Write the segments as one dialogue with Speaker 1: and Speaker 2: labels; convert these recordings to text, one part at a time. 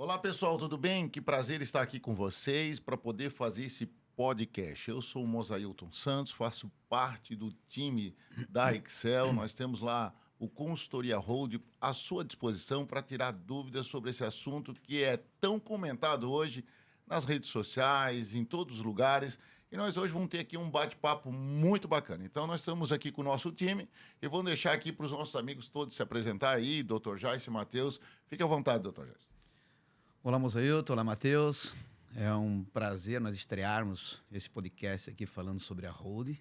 Speaker 1: Olá pessoal, tudo bem? Que prazer estar aqui com vocês para poder fazer esse podcast. Eu sou o Mosailton Santos, faço parte do time da Excel. Nós temos lá o Consultoria Hold à sua disposição para tirar dúvidas sobre esse assunto que é tão comentado hoje nas redes sociais, em todos os lugares. E nós hoje vamos ter aqui um bate-papo muito bacana. Então, nós estamos aqui com o nosso time e vamos deixar aqui para os nossos amigos todos se apresentar aí, Dr. Jaice Matheus. Fique à vontade, Dr. Jaice.
Speaker 2: Olá, Mozailton. Olá, Matheus. É um prazer nós estrearmos esse podcast aqui falando sobre a Hold,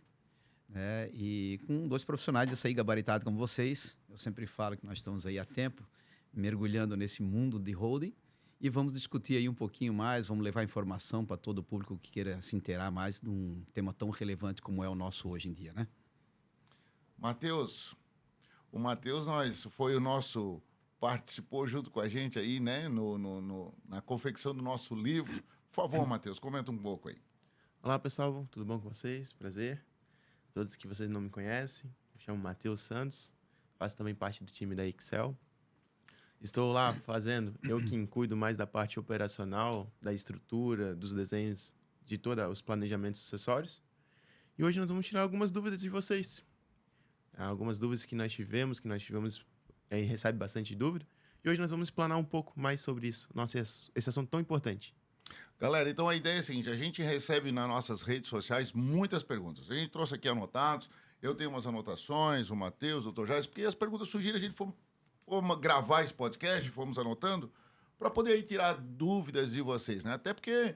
Speaker 2: né? E com dois profissionais dessa aí gabaritados como vocês. Eu sempre falo que nós estamos aí há tempo mergulhando nesse mundo de holding e vamos discutir aí um pouquinho mais, vamos levar informação para todo o público que queira se inteirar mais de um tema tão relevante como é o nosso hoje em dia, né?
Speaker 1: Matheus, o Matheus foi o nosso... participou junto com a gente aí, né, na confecção do nosso livro. Por favor, Matheus, comenta um pouco aí.
Speaker 3: Olá, pessoal, tudo bom com vocês? Prazer. Todos que vocês não me conhecem, me chamo Matheus Santos, faço também parte do time da Excel. Estou lá fazendo, eu que cuido mais da parte operacional, da estrutura, dos desenhos, de todos os planejamentos sucessórios. E hoje nós vamos tirar algumas dúvidas de vocês. Algumas dúvidas que nós tivemos recebe bastante dúvida. E hoje nós vamos explanar um pouco mais sobre isso. Nossa, esse assunto tão importante.
Speaker 1: Galera, então a ideia é a seguinte, a gente recebe nas nossas redes sociais muitas perguntas. A gente trouxe aqui anotados, eu tenho umas anotações, o Matheus, o Dr. Jaice, porque as perguntas surgiram, a gente fomos gravar esse podcast, fomos anotando, para poder aí tirar dúvidas de vocês, né? Até porque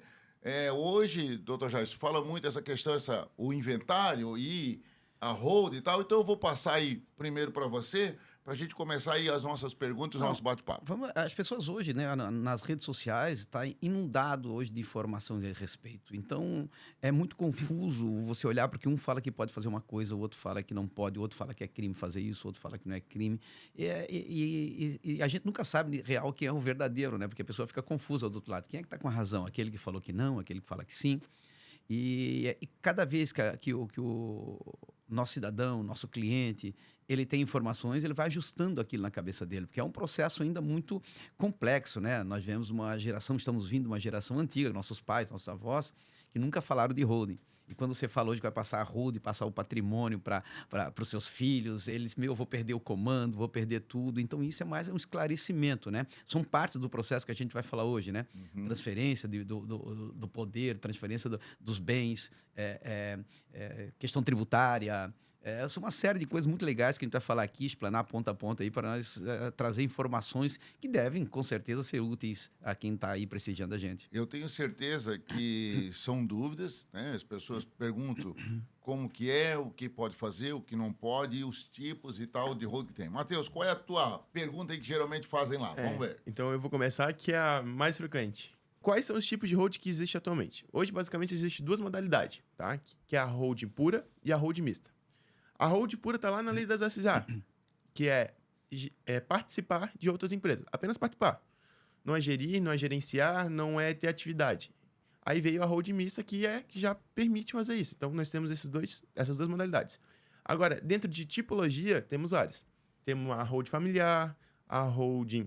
Speaker 1: hoje, Dr. Jaice, fala muito essa questão, o inventário e a hold e tal, então eu vou passar aí primeiro para você, para a gente começar aí as nossas perguntas, o nosso bate-papo.
Speaker 2: As pessoas hoje, né, nas redes sociais, está inundado hoje de informação a respeito. Então, é muito confuso você olhar, porque um fala que pode fazer uma coisa, o outro fala que não pode, o outro fala que é crime fazer isso, o outro fala que não é crime. E a gente nunca sabe real quem é o verdadeiro, né? Porque a pessoa fica confusa do outro lado. Quem é que está com a razão? Aquele que falou que não, aquele que fala que sim. E cada vez que o nosso cidadão, nosso cliente, ele tem informações, ele vai ajustando aquilo na cabeça dele, porque é um processo ainda muito complexo, né? Nós vemos estamos vindo uma geração antiga, nossos pais, nossos avós, que nunca falaram de holding. E quando você fala hoje que vai passar a holding, passar o patrimônio para os seus filhos, eles, eu vou perder o comando, vou perder tudo. Então, isso é mais um esclarecimento, né? São partes do processo que a gente vai falar hoje, né?
Speaker 1: Uhum.
Speaker 2: Transferência do poder, transferência dos bens, questão tributária. São uma série de coisas muito legais que a gente vai falar aqui, explanar ponta a ponta aí para nós trazer informações que devem, com certeza, ser úteis a quem está aí prestigiando a gente.
Speaker 1: Eu tenho certeza que são dúvidas, né? As pessoas perguntam como que é, o que pode fazer, o que não pode, e os tipos e tal de rolo que tem. Matheus, qual é a tua pergunta aí que geralmente fazem lá? Vamos ver.
Speaker 3: Então, eu vou começar, que é a mais frequente. Quais são os tipos de hold que existem atualmente? Hoje, basicamente, existem duas modalidades, tá? Que é a hold pura e a hold mista. A hold pura está lá na lei das SA, que é participar de outras empresas. Apenas participar. Não é gerir, não é gerenciar, não é ter atividade. Aí veio a hold mista, que já permite fazer isso. Então, nós temos essas duas modalidades. Agora, dentro de tipologia, temos várias. Temos a hold familiar, a hold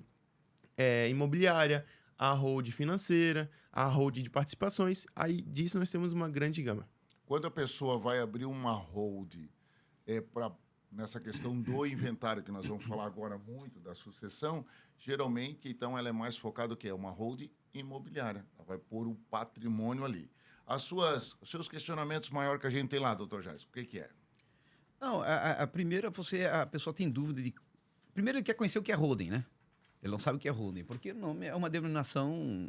Speaker 3: imobiliária, a hold financeira, a hold de participações. Aí, disso, nós temos uma grande gama.
Speaker 1: Quando a pessoa vai abrir uma hold... nessa questão do inventário, que nós vamos falar agora muito, da sucessão, geralmente, então, ela é mais focada o quê? É uma hold imobiliária. Ela vai pôr o patrimônio ali. Os seus questionamentos maiores que a gente tem lá, doutor Jaice, o que é?
Speaker 2: Não, a primeira, a pessoa tem dúvida de... Primeiro, ele quer conhecer o que é holding, né? Ele não sabe o que é holding, porque o nome é uma denominação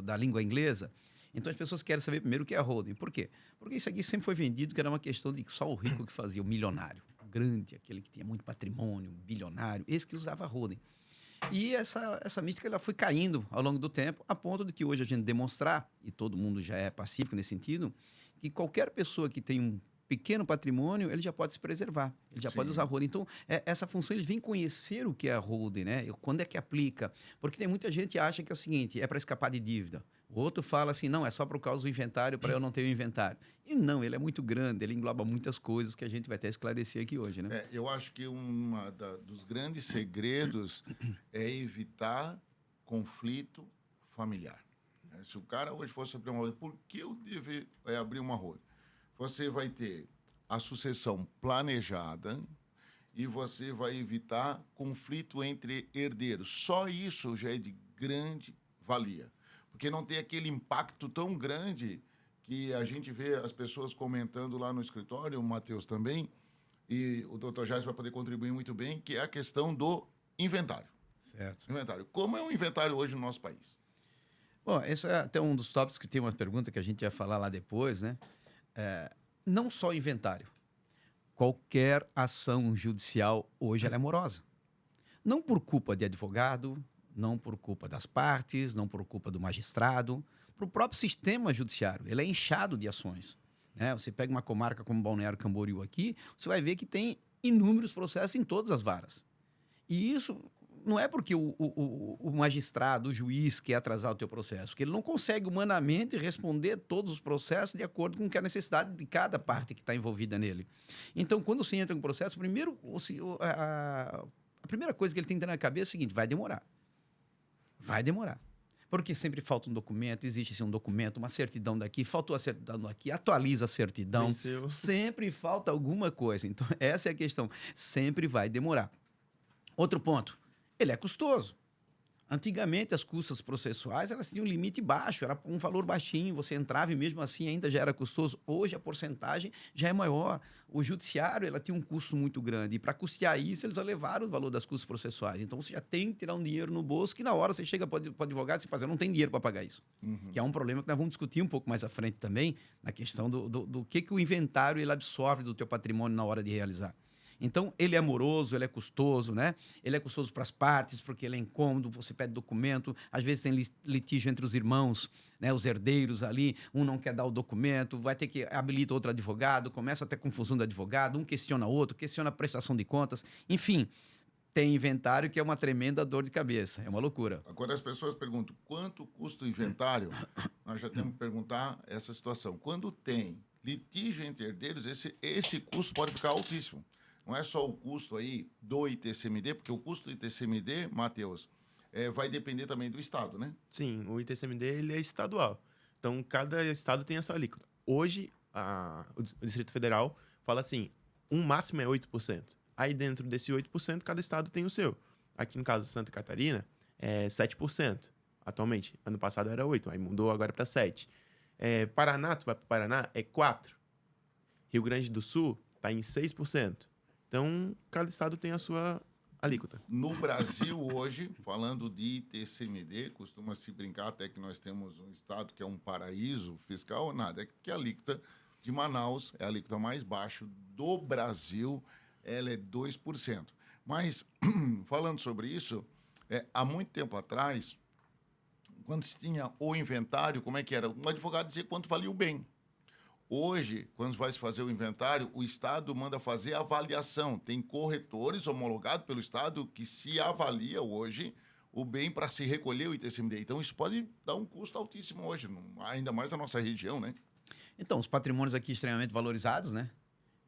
Speaker 2: da língua inglesa. Então, as pessoas querem saber primeiro o que é holding. Por quê? Porque isso aqui sempre foi vendido que era uma questão de só o rico que fazia, o milionário. O grande, aquele que tinha muito patrimônio, bilionário, esse que usava holding. E essa mística ela foi caindo ao longo do tempo, a ponto de que hoje a gente demonstrar, e todo mundo já é pacífico nesse sentido, que qualquer pessoa que tem pequeno patrimônio, ele já pode se preservar, ele já pode
Speaker 1: Sim.
Speaker 2: usar a holding. Então, essa função, eles vêm conhecer o que é a holding, né? Quando é que aplica? Porque tem muita gente que acha que é o seguinte, é para escapar de dívida. O outro fala assim, não, é só por causa do inventário, para eu não ter o inventário. E não, ele é muito grande, ele engloba muitas coisas que a gente vai até esclarecer aqui hoje, né?
Speaker 1: Eu acho que dos grandes segredos é evitar conflito familiar. Se o cara hoje fosse abrir uma holding, por que eu devo abrir uma holding? Você vai ter a sucessão planejada e você vai evitar conflito entre herdeiros. Só isso já é de grande valia. Porque não tem aquele impacto tão grande que a gente vê as pessoas comentando lá no escritório, o Matheus também, e o Dr. Jais vai poder contribuir muito bem, que é a questão do inventário.
Speaker 2: Certo.
Speaker 1: Inventário. Como é o inventário hoje no nosso país?
Speaker 2: Bom, esse é até um dos tópicos que tem uma pergunta que a gente ia falar lá depois, né? Não só inventário. Qualquer ação judicial hoje ela é morosa. Não por culpa de advogado, não por culpa das partes, não por culpa do magistrado, para o próprio sistema judiciário. Ele é inchado de ações, né? Você pega uma comarca como Balneário Camboriú aqui, você vai ver que tem inúmeros processos em todas as varas. E isso não é porque o magistrado, o juiz quer atrasar o teu processo, porque ele não consegue humanamente responder todos os processos de acordo com a necessidade de cada parte que está envolvida nele. Então, quando você entra em um processo, primeiro, a primeira coisa que ele tem que ter na cabeça é o seguinte, vai demorar. Vai demorar. Porque sempre falta um documento, existe um documento, uma certidão daqui, faltou a certidão daqui, atualiza a certidão.
Speaker 3: Venceu.
Speaker 2: Sempre falta alguma coisa. Então, essa é a questão. Sempre vai demorar. Outro ponto, ele é custoso. Antigamente, as custas processuais, elas tinham um limite baixo, era um valor baixinho, você entrava e mesmo assim ainda já era custoso. Hoje, a porcentagem já é maior. O judiciário, ela tinha um custo muito grande e para custear isso, eles elevaram o valor das custas processuais. Então, você já tem que tirar um dinheiro no bolso que na hora você chega para o advogado e você fala, eu não tenho dinheiro para pagar isso. Que é um problema que nós vamos discutir um pouco mais à frente também, na questão do que o inventário ele absorve do teu patrimônio na hora de realizar. Então, ele é moroso, ele é custoso, né? Ele é custoso para as partes, porque ele é incômodo, você pede documento, às vezes tem litígio entre os irmãos, né? Os herdeiros ali, um não quer dar o documento, vai ter que habilitar outro advogado, começa a ter confusão do advogado, um questiona outro, questiona a prestação de contas, enfim, tem inventário que é uma tremenda dor de cabeça, é uma loucura.
Speaker 1: Agora as pessoas perguntam, quanto custa o inventário? Nós já temos que perguntar essa situação. Quando tem litígio entre herdeiros, esse custo pode ficar altíssimo. Não é só o custo aí do ITCMD, porque o custo do ITCMD, Matheus, vai depender também do estado, né?
Speaker 3: Sim, o ITCMD ele é estadual. Então, cada estado tem a sua alíquota. Hoje, o Distrito Federal fala assim, máximo é 8%. Aí, dentro desse 8%, cada estado tem o seu. Aqui, no caso, Santa Catarina, é 7%. Atualmente, ano passado era 8%, aí mudou agora para 7%. Paraná, tu vai para o Paraná, é 4%. Rio Grande do Sul está em 6%. Então, cada estado tem a sua alíquota.
Speaker 1: No Brasil, hoje, falando de ITCMD, costuma-se brincar até que nós temos um estado que é um paraíso fiscal, nada, é que a alíquota de Manaus é a alíquota mais baixa do Brasil, ela é 2%. Mas, falando sobre isso, há muito tempo atrás, quando se tinha o inventário, como é que era? Um advogado dizia quanto valia o bem. Hoje, quando vai se fazer o inventário, o Estado manda fazer a avaliação. Tem corretores homologados pelo Estado que se avalia hoje o bem para se recolher o ITCMD. Então, isso pode dar um custo altíssimo hoje, ainda mais na nossa região, né?
Speaker 2: Então, os patrimônios aqui extremamente valorizados, né?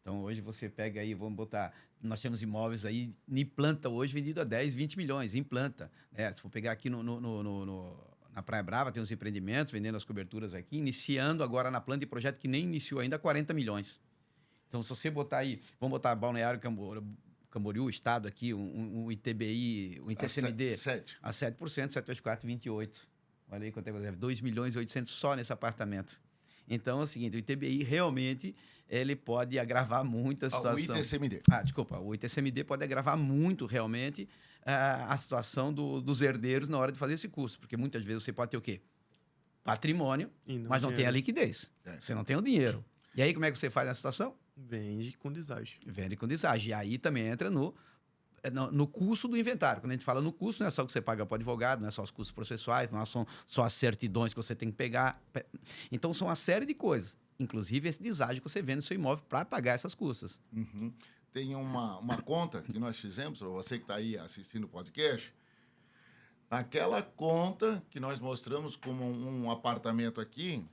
Speaker 2: Então, hoje você pega aí, vamos botar, nós temos imóveis aí em planta hoje vendido a 10, 20 milhões, em planta. Se for pegar aqui na Praia Brava, tem os empreendimentos, vendendo as coberturas aqui, iniciando agora na planta de projeto que nem iniciou ainda, 40 milhões. Então, se você botar aí, vamos botar Balneário Camboriú, estado aqui, um ITBI, um ITCMD, a 7%, 724, 28. Olha aí quanto é que você 2 milhões e 800 só nesse apartamento. Então, é o seguinte, o ITBI realmente ele pode agravar muito a situação.
Speaker 1: O ITCMD.
Speaker 2: O ITCMD pode agravar muito realmente a situação dos herdeiros na hora de fazer esse curso, porque muitas vezes você pode ter o quê? Patrimônio, mas não tem a liquidez. Você não tem o dinheiro. E aí, como é que você faz nessa situação?
Speaker 3: Vende com deságio.
Speaker 2: Vende com deságio. E aí também entra no custo do inventário. Quando a gente fala no custo, não é só o que você paga para o advogado, não é só os custos processuais, não são só as certidões que você tem que pegar. Então, são uma série de coisas. inclusive, esse deságio que você vende no seu imóvel para pagar essas custas.
Speaker 1: Uhum. Tem uma conta que nós fizemos, para você que está aí assistindo o podcast, aquela conta que nós mostramos como um apartamento aqui,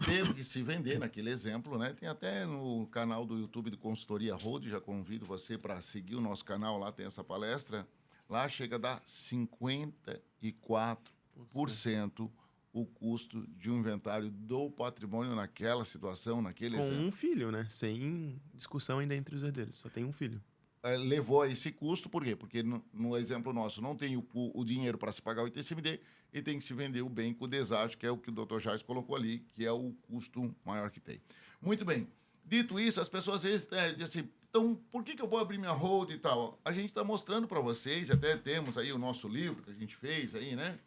Speaker 1: teve que se vender naquele exemplo, né? Tem até no canal do YouTube do Consultoria Hold, já convido você para seguir o nosso canal, lá tem essa palestra. Lá chega a dar 54% o custo de um inventário do patrimônio naquela situação, naquele
Speaker 3: Com
Speaker 1: exemplo.
Speaker 3: um filho, né? Sem discussão ainda entre os herdeiros. Só tem um filho.
Speaker 1: Levou a esse custo, por quê? Porque no exemplo nosso não tem o dinheiro para se pagar o ITCMD e tem que se vender o bem com o deságio, que é o que o Dr. Jais colocou ali, que é o custo maior que tem. Muito bem. Dito isso, as pessoas às vezes dizem assim, então, por que eu vou abrir minha hold e tal? A gente está mostrando para vocês, até temos aí o nosso livro que a gente fez aí, né?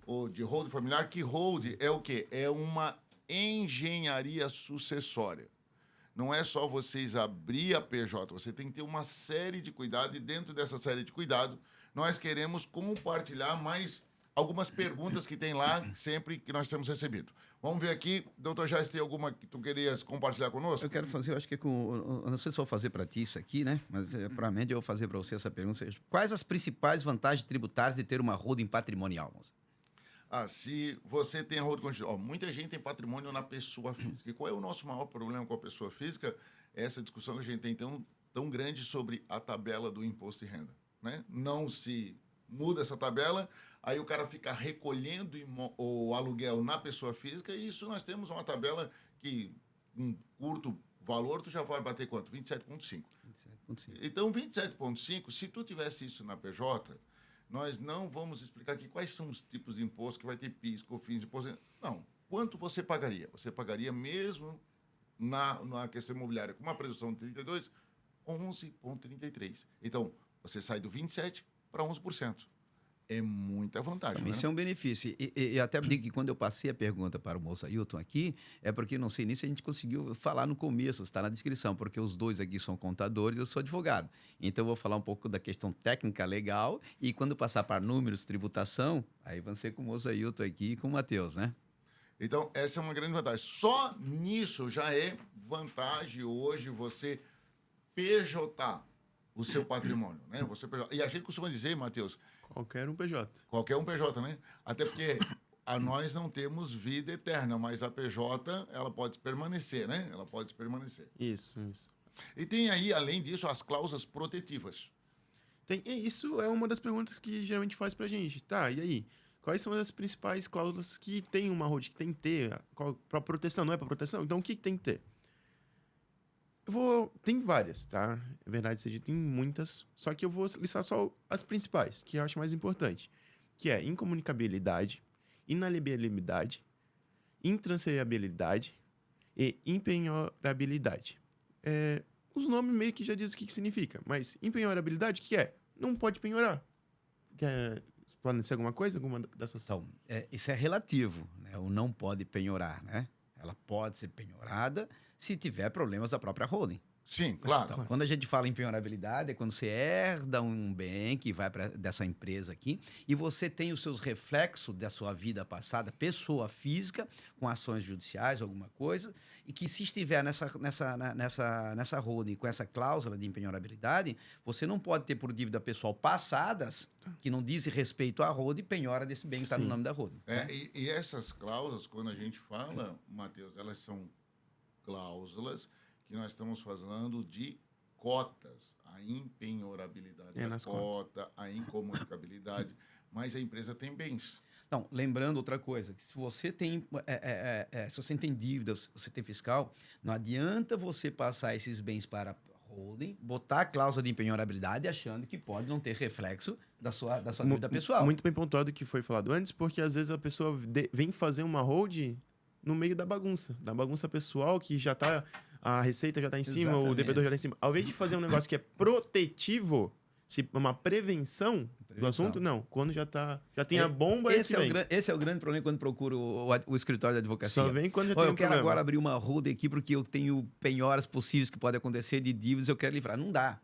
Speaker 1: O de hold familiar, que hold é o quê? É uma engenharia sucessória. Não é só vocês abrir a PJ, você tem que ter uma série de cuidados e dentro dessa série de cuidados, nós queremos compartilhar mais algumas perguntas que tem lá sempre que nós temos recebido. Vamos ver aqui, doutor Jais, tem alguma que tu querias compartilhar conosco?
Speaker 2: Eu quero fazer, eu acho que eu não sei se eu vou fazer para ti isso aqui, né? Mas para mim eu vou fazer para você essa pergunta. Quais as principais vantagens tributárias de ter uma holding patrimonial, moça?
Speaker 1: Se você tem a holding constitucional, muita gente tem patrimônio na pessoa física. E qual é o nosso maior problema com a pessoa física? É essa discussão que a gente tem tão grande sobre a tabela do imposto de renda, né? Não se muda essa tabela, aí o cara fica recolhendo o aluguel na pessoa física e isso nós temos uma tabela que, um curto valor, tu já vai bater quanto? 27,5. 27,5. Então, 27,5, se tu tivesse isso na PJ, nós não vamos explicar aqui quais são os tipos de imposto que vai ter PIS, COFINS, imposto. Não. Quanto você pagaria? Você pagaria mesmo na questão imobiliária com uma presunção de 32, 11,33. Então, você sai do 27 para 11%. É muita vantagem, né?
Speaker 2: Isso é um benefício. E até digo que quando eu passei a pergunta para o moço Ailton aqui, é porque, não sei nem se a gente conseguiu falar no começo, está na descrição, porque os dois aqui são contadores, eu sou advogado. Então, eu vou falar um pouco da questão técnica legal e quando passar para números, tributação, aí vão ser com o moço Ailton aqui e com o Matheus, né?
Speaker 1: Então, essa é uma grande vantagem. Só nisso já é vantagem hoje você PJ o seu patrimônio, né? Você PJ. E a gente costuma dizer, Matheus...
Speaker 3: Qualquer um PJ.
Speaker 1: Qualquer um PJ, né? Até porque nós não temos vida eterna, mas a PJ, ela pode permanecer, né? Ela pode permanecer.
Speaker 3: Isso.
Speaker 1: E tem aí, além disso, as cláusulas protetivas.
Speaker 3: Isso é uma das perguntas que geralmente faz pra gente. Tá, e aí? Quais são as principais cláusulas que tem uma holding, que tem que ter? Para proteção, não é para proteção? Então, o que tem que ter? Tem várias, tá? É verdade, seja, tem muitas. Só que eu vou listar só as principais, que eu acho mais importante. Que é incomunicabilidade, inalienabilidade, intransferibilidade e impenhorabilidade. Os nomes meio que já dizem o que significa. Mas impenhorabilidade, o que é? Não pode penhorar. Quer esclarecer alguma coisa? Alguma dessas?
Speaker 2: Então, isso é relativo, né? O não pode penhorar, né? Ela pode ser penhorada se tiver problemas da própria holding.
Speaker 1: Sim, claro.
Speaker 2: Então, quando a gente fala em penhorabilidade, é quando você herda um bem que vai dessa empresa aqui e você tem os seus reflexos da sua vida passada, pessoa física, com ações judiciais, alguma coisa, e que se estiver nessa holding com essa cláusula de penhorabilidade, você não pode ter por dívida pessoal passadas que não dizem respeito à holding, penhora desse bem que está no nome da holding.
Speaker 1: E essas cláusulas, quando a gente fala, Matheus, elas são cláusulas que nós estamos falando de cotas, a impenhorabilidade da cota, a incomunicabilidade, mas a empresa tem bens.
Speaker 2: Então, lembrando outra coisa, que se você tem, se você tem dívidas, você tem fiscal, não adianta você passar esses bens para a holding, botar a cláusula de impenhorabilidade achando que pode não ter reflexo da sua dívida pessoal.
Speaker 3: Muito bem pontuado o que foi falado antes, porque às vezes a pessoa vem fazer uma holding no meio da bagunça pessoal, que já está... A receita já está em cima, o devedor já está em cima. Ao invés de fazer um negócio que é protetivo, uma prevenção do assunto, não. Quando já tem a bomba,
Speaker 2: esse é o grande problema quando procuro o escritório de advocacia.
Speaker 3: Só vem quando já tem
Speaker 2: eu quero agora abrir uma holding aqui porque eu tenho penhoras possíveis que podem acontecer de dívidas, eu quero livrar. Não dá.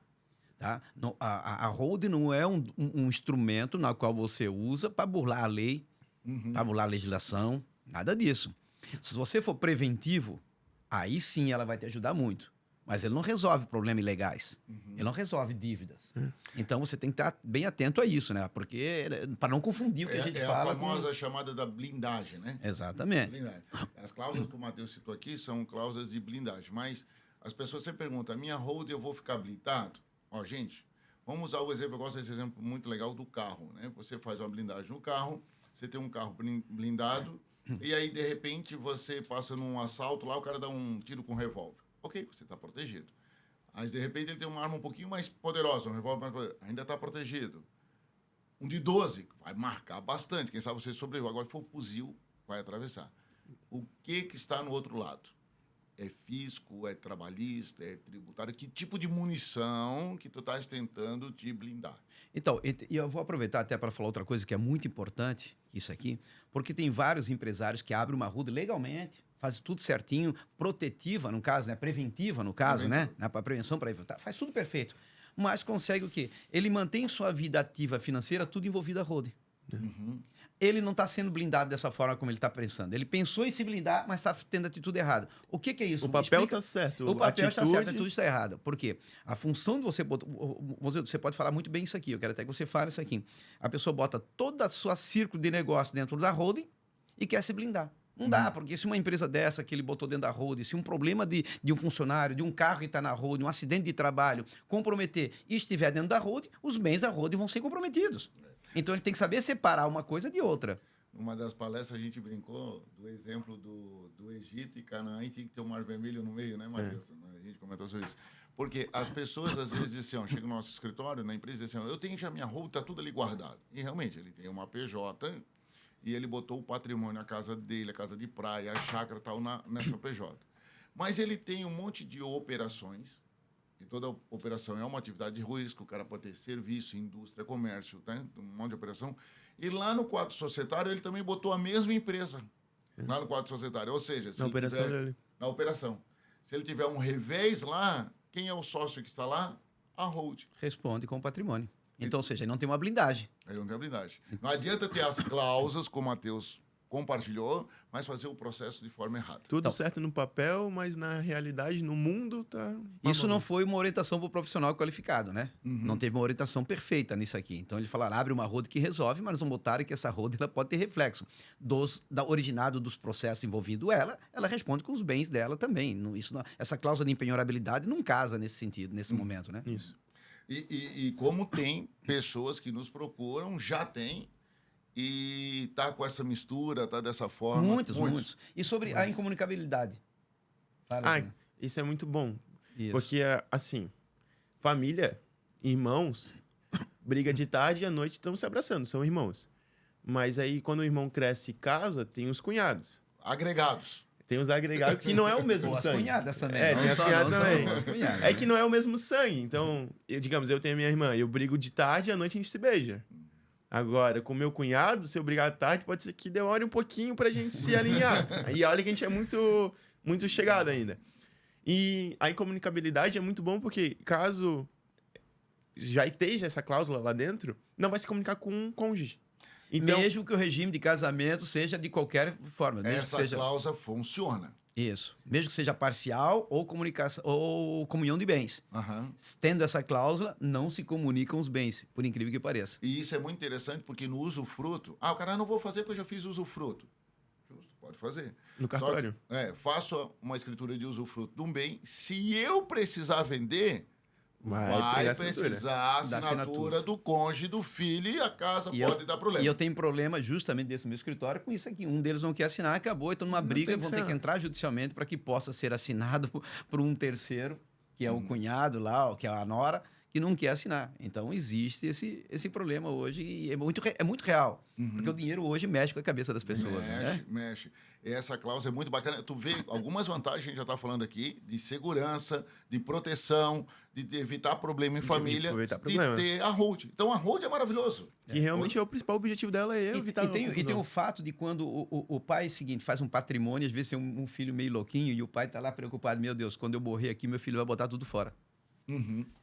Speaker 2: Tá? A holding não é um instrumento na qual você usa para burlar a lei, para burlar a legislação, nada disso. Se você for preventivo, aí sim ela vai te ajudar muito. Mas ele não resolve problemas ilegais. Ele não resolve dívidas. Então você tem que estar bem atento a isso, né? Porque para não confundir o que a gente fala.
Speaker 1: É a famosa chamada da blindagem, né?
Speaker 2: Exatamente.
Speaker 1: Blindagem. As cláusulas que o Matheus citou aqui são cláusulas de blindagem. Mas as pessoas sempre perguntam: a minha hold eu vou ficar blindado? Ó, gente, vamos usar o exemplo, eu gosto desse exemplo muito legal do carro, né? Você faz uma blindagem no carro, você tem um carro blindado, e aí, de repente, você passa num assalto lá, o cara dá um tiro com revólver. Ok, você está protegido. Mas, de repente, ele tem uma arma um pouquinho mais poderosa, um revólver mais poderoso, ainda está protegido. Um de 12 vai marcar bastante. Quem sabe você sobreviveu. Agora, se for fuzil, vai atravessar. O que está no outro lado? É fisco, é trabalhista, é tributário? Que tipo de munição que tu estás tentando te blindar?
Speaker 2: Então, e eu vou aproveitar até para falar outra coisa que é muito importante, isso aqui, porque tem vários empresários que abrem uma RUD legalmente, fazem tudo certinho, protetiva, no caso, né? Preventiva, no caso, né? Para prevenção, para evitar, faz tudo perfeito. Mas consegue o quê? Ele mantém sua vida ativa financeira tudo envolvido a RUD. Ele não está sendo blindado dessa forma como ele está pensando. Ele pensou em se blindar, mas está tendo atitude errada. O que é isso?
Speaker 3: O papel está certo.
Speaker 2: O papel está certo, tudo está errado. Por quê? A função de você botar... Você pode falar muito bem isso aqui. Eu quero até que você fale isso aqui. A pessoa bota toda a sua círculo de negócio dentro da holding e quer se blindar. Não dá, porque se uma empresa dessa que ele botou dentro da holding, se um problema de um funcionário, de um carro que está na holding, um acidente de trabalho, comprometer e estiver dentro da holding, os bens da holding vão ser comprometidos. Então, ele tem que saber separar uma coisa de outra.
Speaker 1: Numa das palestras, a gente brincou do exemplo do Egito e Canaã, e tinha que ter um mar vermelho no meio, né, Matheus? A gente comentou sobre isso. Porque as pessoas, às vezes, dizem assim, chega no nosso escritório, na empresa, dizem assim, eu tenho já minha hold, está tudo ali guardado. E, realmente, ele tem uma PJ e ele botou o patrimônio, a casa dele, a casa de praia, a chácara, tal, nessa PJ. Mas ele tem um monte de operações, e toda operação é uma atividade de risco, o cara pode ter serviço, indústria, comércio, né? Um monte de operação. E lá no quadro societário, ele também botou a mesma empresa, lá no quadro societário. Ou seja, se
Speaker 3: na operação dele.
Speaker 1: Na operação. Se ele tiver um revés lá, quem é o sócio que está lá? A hold.
Speaker 2: Responde com o patrimônio. Então, ou seja, ele não tem uma blindagem.
Speaker 1: Ele não tem a blindagem. Não adianta ter as cláusulas, como o Matheus compartilhou, mas fazer o processo de forma errada.
Speaker 3: Tudo
Speaker 2: Então,
Speaker 3: certo no papel, mas na realidade, no mundo, tá...
Speaker 2: Isso não foi uma orientação para o profissional qualificado, né? Não teve uma orientação perfeita nisso aqui. Então, ele falaram, abre uma roda que resolve, mas não botaram que essa roda ela pode ter reflexo. Originado dos processos envolvidos ela responde com os bens dela também. Essa cláusula de empenhorabilidade não casa nesse sentido, nesse momento, né?
Speaker 3: Isso.
Speaker 1: E como tem pessoas que nos procuram, já tem, e tá com essa mistura, tá dessa forma.
Speaker 2: Muitos. E sobre a incomunicabilidade? Fala,
Speaker 3: isso é muito bom.
Speaker 2: Isso.
Speaker 3: Porque, assim, família, irmãos, briga de tarde e à noite estão se abraçando, são irmãos. Mas aí, quando o irmão cresce e casa, tem os cunhados.
Speaker 1: Agregados.
Speaker 3: Tem os agregados que não é o mesmo
Speaker 2: Ou as
Speaker 3: sangue.
Speaker 2: cunhadas também.
Speaker 3: Tem as cunhadas também.
Speaker 2: As cunhadas.
Speaker 3: É que não é o mesmo sangue. Então, eu tenho a minha irmã, eu brigo de tarde e à noite a gente se beija. Agora, com meu cunhado, se eu brigar à tarde, pode ser que demore um pouquinho pra gente se alinhar. E olha que a gente é muito, muito chegado ainda. E a incomunicabilidade é muito bom porque, caso já esteja essa cláusula lá dentro, não vai se comunicar com um cônjuge. Então,
Speaker 2: mesmo que o regime de casamento seja de qualquer forma.
Speaker 1: Essa cláusula funciona.
Speaker 2: Isso. Mesmo que seja parcial ou comunicação ou comunhão de bens. Tendo essa cláusula, não se comunicam os bens, por incrível que pareça.
Speaker 1: E isso é muito interessante porque no usufruto... o cara não vou fazer porque eu já fiz usufruto. Justo, pode fazer.
Speaker 3: No cartório.
Speaker 1: Faço uma escritura de usufruto de um bem. Se eu precisar vender... Vai precisar a assinatura do cônjuge, do filho, e a casa pode dar problema.
Speaker 2: E eu tenho problema justamente desse meu escritório com isso aqui. Um deles não quer assinar, acabou, então numa briga vão ter que entrar judicialmente para que possa ser assinado por um terceiro, que é o cunhado lá, que é a nora, que não quer assinar. Então existe esse problema hoje e é muito real. Porque o dinheiro hoje mexe com a cabeça das pessoas.
Speaker 1: Mexe. E essa cláusula é muito bacana. Tu vê algumas vantagens, a gente já está falando aqui, de segurança, de proteção, de evitar problema em família, de ter a hold. Então a hold é maravilhoso.
Speaker 3: Que realmente o principal objetivo dela é evitar
Speaker 2: e tem o fato de quando o pai faz um patrimônio, às vezes tem um filho meio louquinho e o pai está lá preocupado, meu Deus, quando eu morrer aqui, meu filho vai botar tudo fora.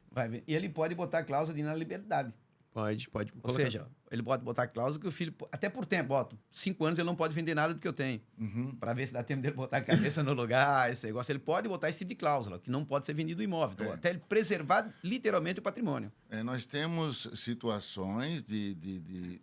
Speaker 2: Vai ver. E ele pode botar a cláusula de inaliberalidade.
Speaker 3: Pode
Speaker 2: Ou
Speaker 3: colocar.
Speaker 2: seja, ele pode botar cláusula que o filho, até por tempo, bota 5 anos ele não pode vender nada do que eu tenho.
Speaker 1: Uhum.
Speaker 2: Para ver se dá tempo dele botar a cabeça no lugar, esse negócio. Ele pode botar esse tipo de cláusula, que não pode ser vendido o imóvel. Então, até ele preservar literalmente o patrimônio.
Speaker 1: Nós temos situações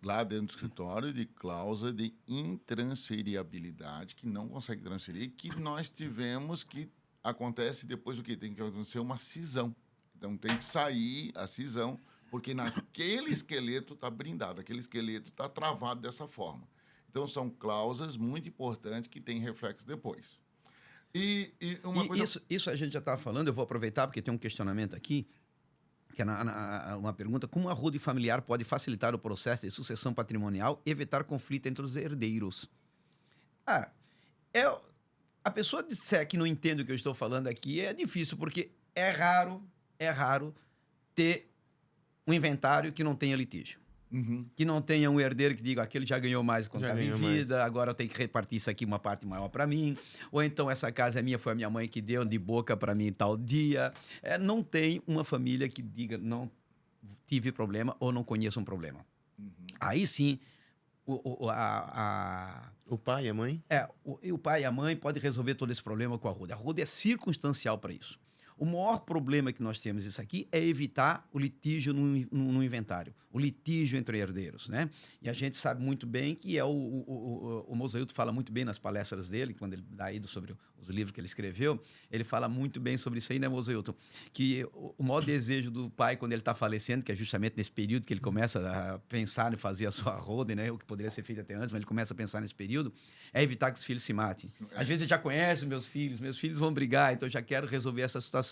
Speaker 1: lá dentro do escritório de cláusula de intransferibilidade, que não consegue transferir, que nós tivemos que acontece depois o quê? Tem que acontecer uma cisão. Então, tem que sair a cisão, porque naquele esqueleto está blindado, aquele esqueleto está travado dessa forma. Então, são cláusulas muito importantes que têm reflexo depois. E uma coisa...
Speaker 2: Isso a gente já estava falando, eu vou aproveitar, porque tem um questionamento aqui, que é uma pergunta: como a holding familiar pode facilitar o processo de sucessão patrimonial e evitar conflito entre os herdeiros? A pessoa disser que não entende o que eu estou falando aqui é difícil, porque é raro ter um inventário que não tenha litígio.
Speaker 1: Uhum.
Speaker 2: Que não tenha um herdeiro que diga: aquele já ganhou mais quando
Speaker 3: Já
Speaker 2: estava em
Speaker 3: ganhou
Speaker 2: vida, agora eu tenho que repartir isso aqui, uma parte maior para mim. Ou então, essa casa é minha, foi a minha mãe que deu de boca para mim tal dia. Não tem uma família que diga: não tive problema ou não conheço um problema.
Speaker 1: Uhum.
Speaker 2: Aí sim,
Speaker 3: O pai e a mãe?
Speaker 2: o pai e a mãe podem resolver todo esse problema com a holding. A holding é circunstancial para isso. O maior problema que nós temos isso aqui é evitar o litígio no inventário, o litígio entre herdeiros, né? E a gente sabe muito bem que o Mozailton fala muito bem nas palestras dele, quando ele dá aí sobre os livros que ele escreveu, ele fala muito bem sobre isso aí, né, Mozailton? Que o maior desejo do pai quando ele está falecendo, que é justamente nesse período que ele começa a pensar em fazer a sua holding, né? O que poderia ser feito até antes, mas ele começa a pensar nesse período, é evitar que os filhos se matem. Às vezes ele já conhece meus filhos vão brigar, então eu já quero resolver essa situação.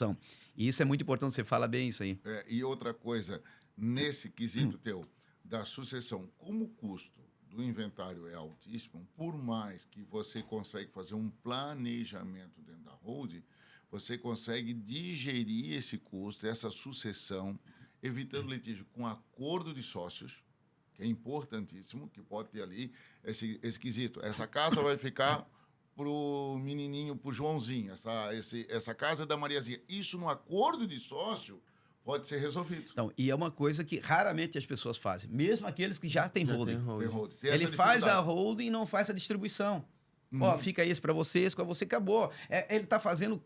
Speaker 2: E isso é muito importante, você fala bem isso aí.
Speaker 1: E outra coisa, nesse quesito teu da sucessão, como o custo do inventário é altíssimo, por mais que você consegue fazer um planejamento dentro da holding, você consegue digerir esse custo, essa sucessão, evitando litígio com acordo de sócios, que é importantíssimo, que pode ter ali esse quesito. Essa casa vai ficar pro menininho, pro Joãozinho, essa casa é da Mariazinha. Isso no acordo de sócio pode ser resolvido.
Speaker 2: Então, e é uma coisa que raramente as pessoas fazem, mesmo aqueles que já têm holding.
Speaker 1: Tem
Speaker 2: Ele
Speaker 1: essa
Speaker 2: faz a
Speaker 1: dificuldade.
Speaker 2: holding e não faz a distribuição.
Speaker 1: Uhum.
Speaker 2: Fica isso para vocês, com você acabou. Ele está fazendo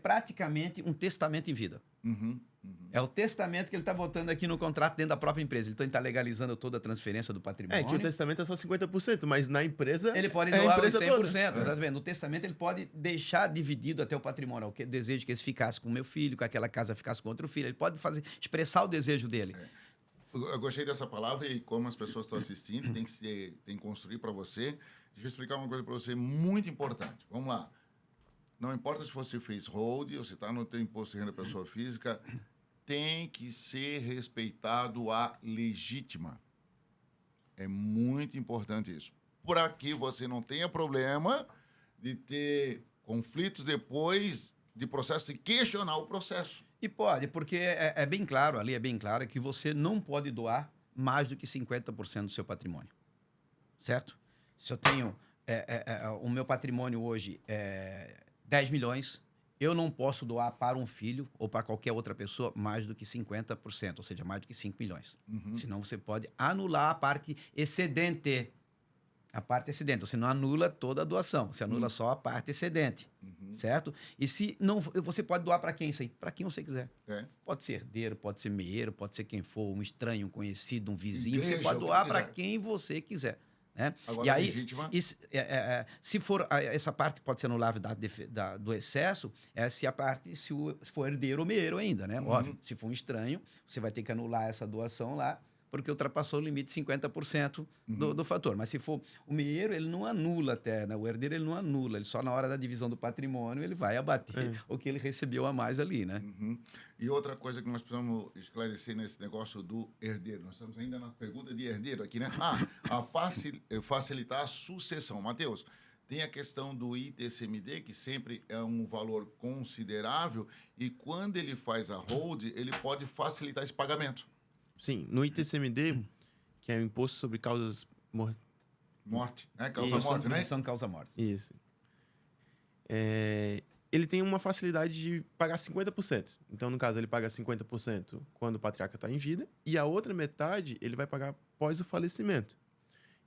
Speaker 2: praticamente um testamento em vida.
Speaker 1: Uhum.
Speaker 2: É o testamento que ele está botando aqui no contrato dentro da própria empresa. Então, ele está legalizando toda a transferência do patrimônio.
Speaker 3: Que o testamento é só 50%, mas na empresa...
Speaker 2: Ele pode
Speaker 3: é a
Speaker 2: doar os
Speaker 3: empresa
Speaker 2: 100%.
Speaker 3: toda.
Speaker 2: Exatamente. No testamento, ele pode deixar dividido até o patrimônio. O desejo que esse ficasse com o meu filho, que aquela casa ficasse com outro filho. Ele pode expressar o desejo dele.
Speaker 1: Eu gostei dessa palavra e como as pessoas estão assistindo, tem que construir para você. Deixa eu explicar uma coisa para você muito importante. Vamos lá. Não importa se você fez hold ou se está no teu imposto de renda pessoa física, tem que ser respeitado a legítima. É muito importante isso. Para que você não tenha problema de ter conflitos depois de processo, de questionar o processo.
Speaker 2: E pode, porque é bem claro, ali é bem claro que você não pode doar mais do que 50% do seu patrimônio. Certo? Se eu tenho... o meu patrimônio hoje é 10 milhões, eu não posso doar para um filho ou para qualquer outra pessoa mais do que 50%, ou seja, mais do que 5 milhões.
Speaker 1: Uhum.
Speaker 2: Senão você pode anular a parte excedente. A parte excedente. Você não anula toda a doação, você anula só a parte excedente. Certo? E se não, você pode doar para quem isso aí? Para quem você quiser. Pode ser herdeiro, pode ser meieiro, pode ser quem for, um estranho, um conhecido, um vizinho.
Speaker 1: Igreja,
Speaker 2: você pode doar para quem você quiser. Né?
Speaker 1: Agora,
Speaker 2: e aí,
Speaker 1: legítima...
Speaker 2: se for essa parte pode ser anulável do excesso, se for herdeiro ou meieiro ainda, né? Óbvio, se for um estranho, você vai ter que anular essa doação lá, porque ultrapassou o limite de 50% do fator. Mas se for o meieiro, ele não anula até, né? O herdeiro ele não anula, ele só na hora da divisão do patrimônio ele vai abater o que ele recebeu a mais ali, né?
Speaker 1: E outra coisa que nós precisamos esclarecer nesse negócio do herdeiro, nós estamos ainda na pergunta de herdeiro aqui, né? Facilitar a sucessão. Matheus, tem a questão do ITCMD, que sempre é um valor considerável, e quando ele faz a hold, ele pode facilitar esse pagamento.
Speaker 3: Sim, no ITCMD, que é o Imposto sobre Causas...
Speaker 1: Morte, né? Causa-morte, né?
Speaker 2: São causa-morte.
Speaker 3: Isso. ele tem uma facilidade de pagar 50%. Então, no caso, ele paga 50% quando o patriarca está em vida, e a outra metade ele vai pagar após o falecimento.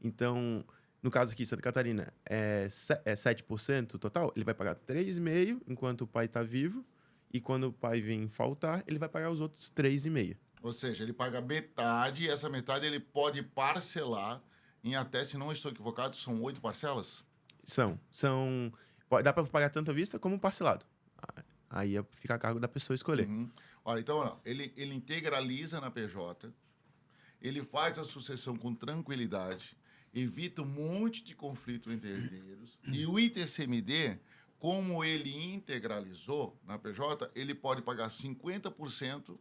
Speaker 3: Então, no caso aqui, Santa Catarina, é 7% total, ele vai pagar 3,5% enquanto o pai está vivo, e quando o pai vem faltar, ele vai pagar os outros 3,5%.
Speaker 1: Ou seja, ele paga metade e essa metade ele pode parcelar em até, se não estou equivocado, são 8 parcelas?
Speaker 3: Dá para pagar tanto à vista como parcelado. Aí fica a cargo da pessoa escolher.
Speaker 1: Uhum. Olha, então, ó, ele integraliza na PJ, ele faz a sucessão com tranquilidade, evita um monte de conflito entre herdeiros, e o ITCMD, como ele integralizou na PJ, ele pode pagar 50%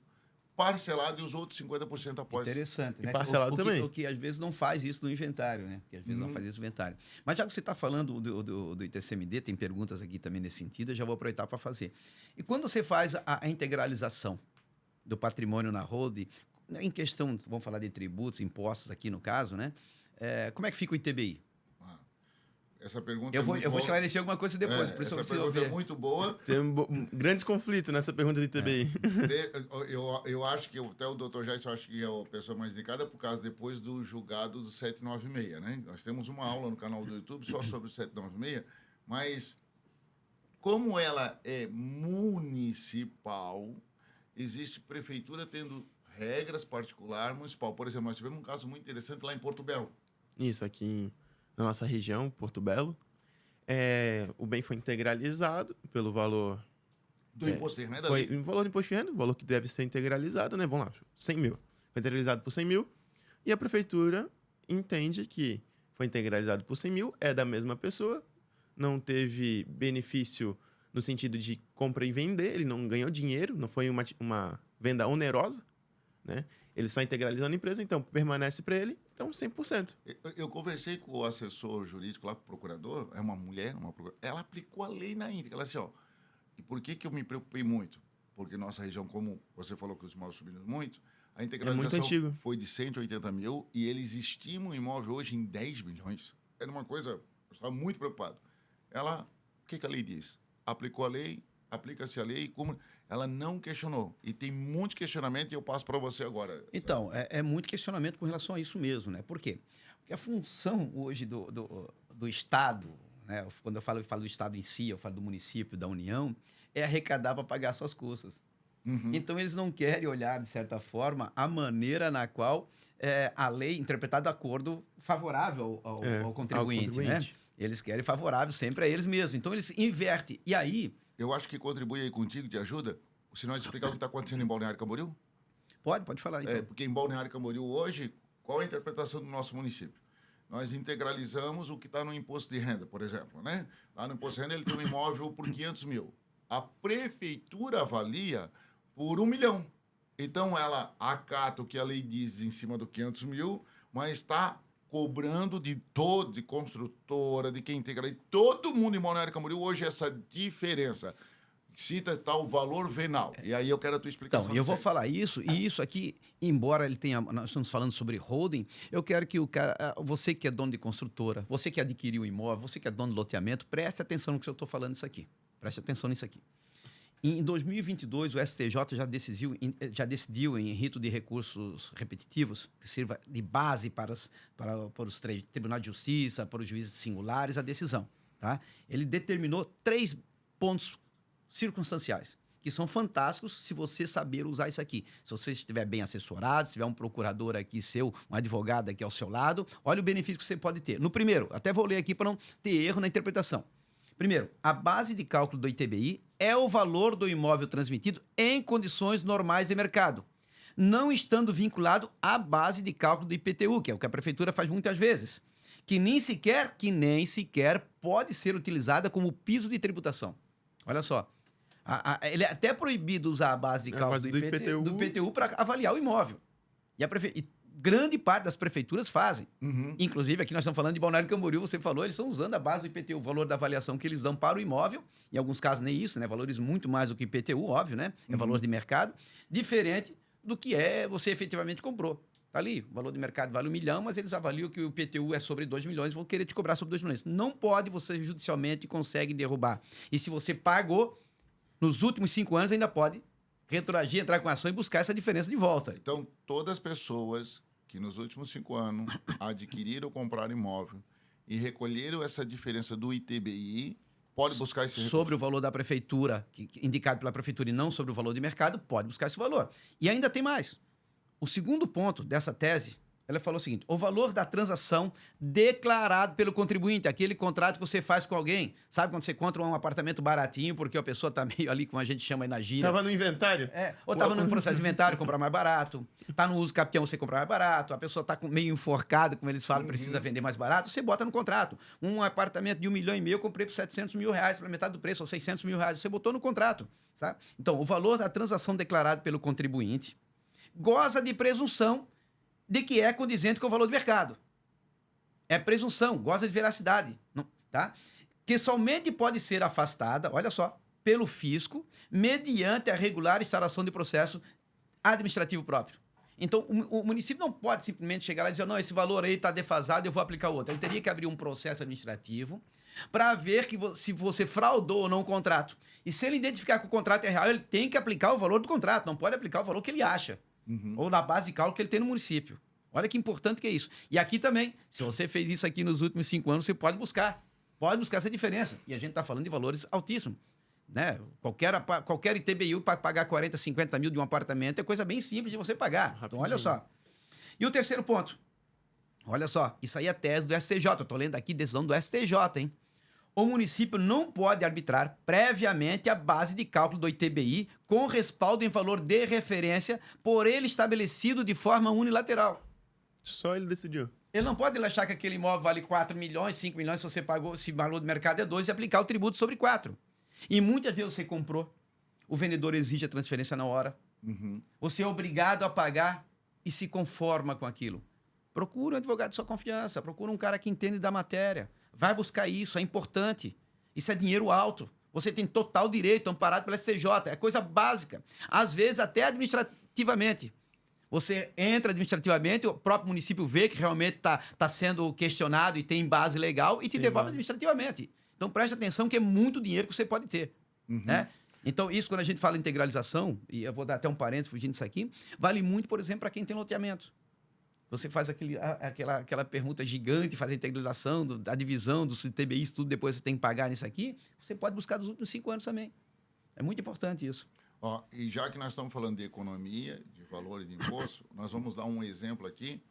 Speaker 1: parcelado e os outros 50% após.
Speaker 2: Interessante, né?
Speaker 3: E parcelado também.
Speaker 2: O que às vezes não faz isso no inventário, né? Que às vezes não faz isso no inventário. Mas já que você está falando do ITCMD, tem perguntas aqui também nesse sentido, eu já vou aproveitar para fazer. E quando você faz a integralização do patrimônio na holding, em questão, vamos falar de tributos, impostos aqui no caso, né? Como é que fica o ITBI?
Speaker 1: Essa pergunta
Speaker 2: eu vou esclarecer alguma coisa depois, por isso
Speaker 1: essa pergunta é muito boa.
Speaker 3: Tem grandes conflitos nessa pergunta do ITBI.
Speaker 1: Eu acho que até o Dr. Jason acho que é a pessoa mais indicada por causa depois do julgado do 796, né? Nós temos uma aula no canal do YouTube só sobre o 796, mas como ela é municipal, existe prefeitura tendo regras particulares municipal. Por exemplo, nós tivemos um caso muito interessante lá em Porto Belo.
Speaker 3: Isso, aqui na nossa região, Porto Belo. O bem foi integralizado pelo valor...
Speaker 1: Do imposto de renda?
Speaker 3: Foi o valor do imposto de renda, o valor que deve ser integralizado, né? Vamos lá, 100 mil. Foi integralizado por 100 mil e a prefeitura entende que foi integralizado por 100 mil, é da mesma pessoa, não teve benefício no sentido de compra e vender, ele não ganhou dinheiro, não foi uma venda onerosa, né? Ele só integralizou a empresa, então permanece para ele, então 100%.
Speaker 1: Eu conversei com o assessor jurídico lá, com o procurador, é uma mulher, ela aplicou a lei na íntegra. Ela disse, e por que eu me preocupei muito? Porque nossa região, como você falou que os imóveis subiram muito, a integralização foi de 180 mil e eles estimam o imóvel hoje em 10 milhões. Era uma coisa, eu estava muito preocupado. Ela, o que a lei diz? Aplicou a lei, aplica-se a lei, como... Ela não questionou. E tem muito questionamento e eu passo para você agora.
Speaker 2: Então, é muito questionamento com relação a isso mesmo, né? Por quê? Porque a função hoje do Estado, né? Quando eu falo do Estado em si, eu falo do município, da União, é arrecadar para pagar suas custas.
Speaker 1: Uhum.
Speaker 2: Então, eles não querem olhar, de certa forma, a maneira na qual a lei interpretada de acordo favorável ao contribuinte, né? Eles querem favorável sempre a eles mesmos. Então, eles invertem. E aí...
Speaker 1: Eu acho que contribui aí contigo, te ajuda, se nós explicar o que está acontecendo em Balneário Camboriú?
Speaker 2: Pode falar, então.
Speaker 1: Porque em Balneário Camboriú, hoje, qual a interpretação do nosso município? Nós integralizamos o que está no imposto de renda, por exemplo, né? Lá no imposto de renda, ele tem um imóvel por 500 mil. A prefeitura avalia por 1 milhão. Então, ela acata o que a lei diz em cima do 500 mil, mas está cobrando de construtora, de quem integra, todo mundo em Balneário Camboriú hoje essa diferença. Cita tal valor venal. E aí eu quero a tua explicação.
Speaker 2: Então, eu vou falar isso, e isso aqui, embora ele tenha... Nós estamos falando sobre holding, eu quero que o cara... Você que é dono de construtora, você que adquiriu o imóvel, você que é dono de loteamento, preste atenção no que eu estou falando isso aqui. Preste atenção nisso aqui. Em 2022, o STJ já decidiu em rito de recursos repetitivos, que sirva de base para os três, Tribunal de Justiça, para os juízes singulares, a decisão. Tá? Ele determinou 3 pontos circunstanciais, que são fantásticos se você saber usar isso aqui. Se você estiver bem assessorado, se tiver um procurador aqui seu, um advogado aqui ao seu lado, olha o benefício que você pode ter. No primeiro, até vou ler aqui para não ter erro na interpretação. Primeiro, a base de cálculo do ITBI é o valor do imóvel transmitido em condições normais de mercado, não estando vinculado à base de cálculo do IPTU, que é o que a prefeitura faz muitas vezes, que nem sequer pode ser utilizada como piso de tributação. Olha só, ele é até proibido usar a base de cálculo do IPTU para avaliar o imóvel. E grande parte das prefeituras fazem.
Speaker 1: Uhum.
Speaker 2: Inclusive, aqui nós estamos falando de Balneário Camboriú, você falou, eles estão usando a base do IPTU, o valor da avaliação que eles dão para o imóvel, em alguns casos nem isso, né? Valores muito mais do que IPTU, óbvio, né? É valor de mercado, diferente do que você efetivamente comprou. Tá ali, o valor de mercado vale 1 milhão, mas eles avaliam que o IPTU é sobre 2 milhões e vão querer te cobrar sobre 2 milhões. Não pode, você judicialmente consegue derrubar. E se você pagou, nos últimos 5 anos ainda pode retroagir, entrar com ação e buscar essa diferença de volta.
Speaker 1: Então, todas as pessoas que nos últimos 5 anos adquiriram ou compraram imóvel e recolheram essa diferença do ITBI, pode buscar esse recurso.
Speaker 2: Sobre o valor da prefeitura, indicado pela prefeitura, e não sobre o valor de mercado, pode buscar esse valor. E ainda tem mais. O segundo ponto dessa tese, ela falou o seguinte: o valor da transação declarado pelo contribuinte, aquele contrato que você faz com alguém. Sabe quando você encontra um apartamento baratinho, porque a pessoa está meio ali, como a gente chama aí na gíria.
Speaker 3: Tava no inventário?
Speaker 2: Ou estava no processo de inventário, comprar mais barato. Está no uso capião, você comprar mais barato. A pessoa está meio enforcada, como eles falam, precisa vender mais barato. Você bota no contrato. Um apartamento de 1,5 milhão eu comprei por 700 mil reais, pela metade do preço, ou 600 mil reais. Você botou no contrato. Sabe? Então, o valor da transação declarado pelo contribuinte goza de presunção de que é condizente com o valor do mercado. É presunção, goza de veracidade, não, tá? Que somente pode ser afastada, olha só, pelo fisco, mediante a regular instalação de processo administrativo próprio. Então, o município não pode simplesmente chegar lá e dizer, não, esse valor aí está defasado, eu vou aplicar outro. Ele teria que abrir um processo administrativo para ver se você fraudou ou não o contrato. E se ele identificar que o contrato é real, ele tem que aplicar o valor do contrato, não pode aplicar o valor que ele acha. Ou na base de cálculo que ele tem no município. Olha que importante que é isso. E aqui também, se você fez isso aqui nos últimos 5 anos, você pode buscar essa diferença. E a gente está falando de valores altíssimos. Né? Qualquer ITBI para pagar 40, 50 mil de um apartamento é coisa bem simples de você pagar.
Speaker 3: Rapidinho.
Speaker 2: Então, olha só. E o terceiro ponto. Olha só, isso aí é tese do STJ. Eu estou lendo aqui decisão do STJ, hein? O município não pode arbitrar previamente a base de cálculo do ITBI com respaldo em valor de referência por ele estabelecido de forma unilateral.
Speaker 3: Só ele decidiu.
Speaker 2: Ele não pode achar que aquele imóvel vale 4 milhões, 5 milhões, se você pagou, se o valor do mercado é 2, e aplicar o tributo sobre 4. E muitas vezes você comprou, o vendedor exige a transferência na hora, você é obrigado a pagar e se conforma com aquilo. Procura um advogado de sua confiança, procura um cara que entende da matéria. Vai buscar isso, é importante. Isso é dinheiro alto. Você tem total direito, amparado pela STJ. É coisa básica. Às vezes, até administrativamente. Você entra administrativamente, o próprio município vê que realmente está sendo questionado e tem base legal e te devolve administrativamente. Então, preste atenção que é muito dinheiro que você pode ter. Né? Então, isso, quando a gente fala em integralização, e eu vou dar até um parênteses fugindo disso aqui, vale muito, por exemplo, para quem tem loteamento. Você faz aquela permuta gigante, faz a integralização da divisão dos ITBIs, tudo, depois você tem que pagar nisso aqui, você pode buscar dos últimos 5 anos também. É muito importante isso.
Speaker 1: Ó, e já que nós estamos falando de economia, de valor e de imposto, nós vamos dar um exemplo aqui,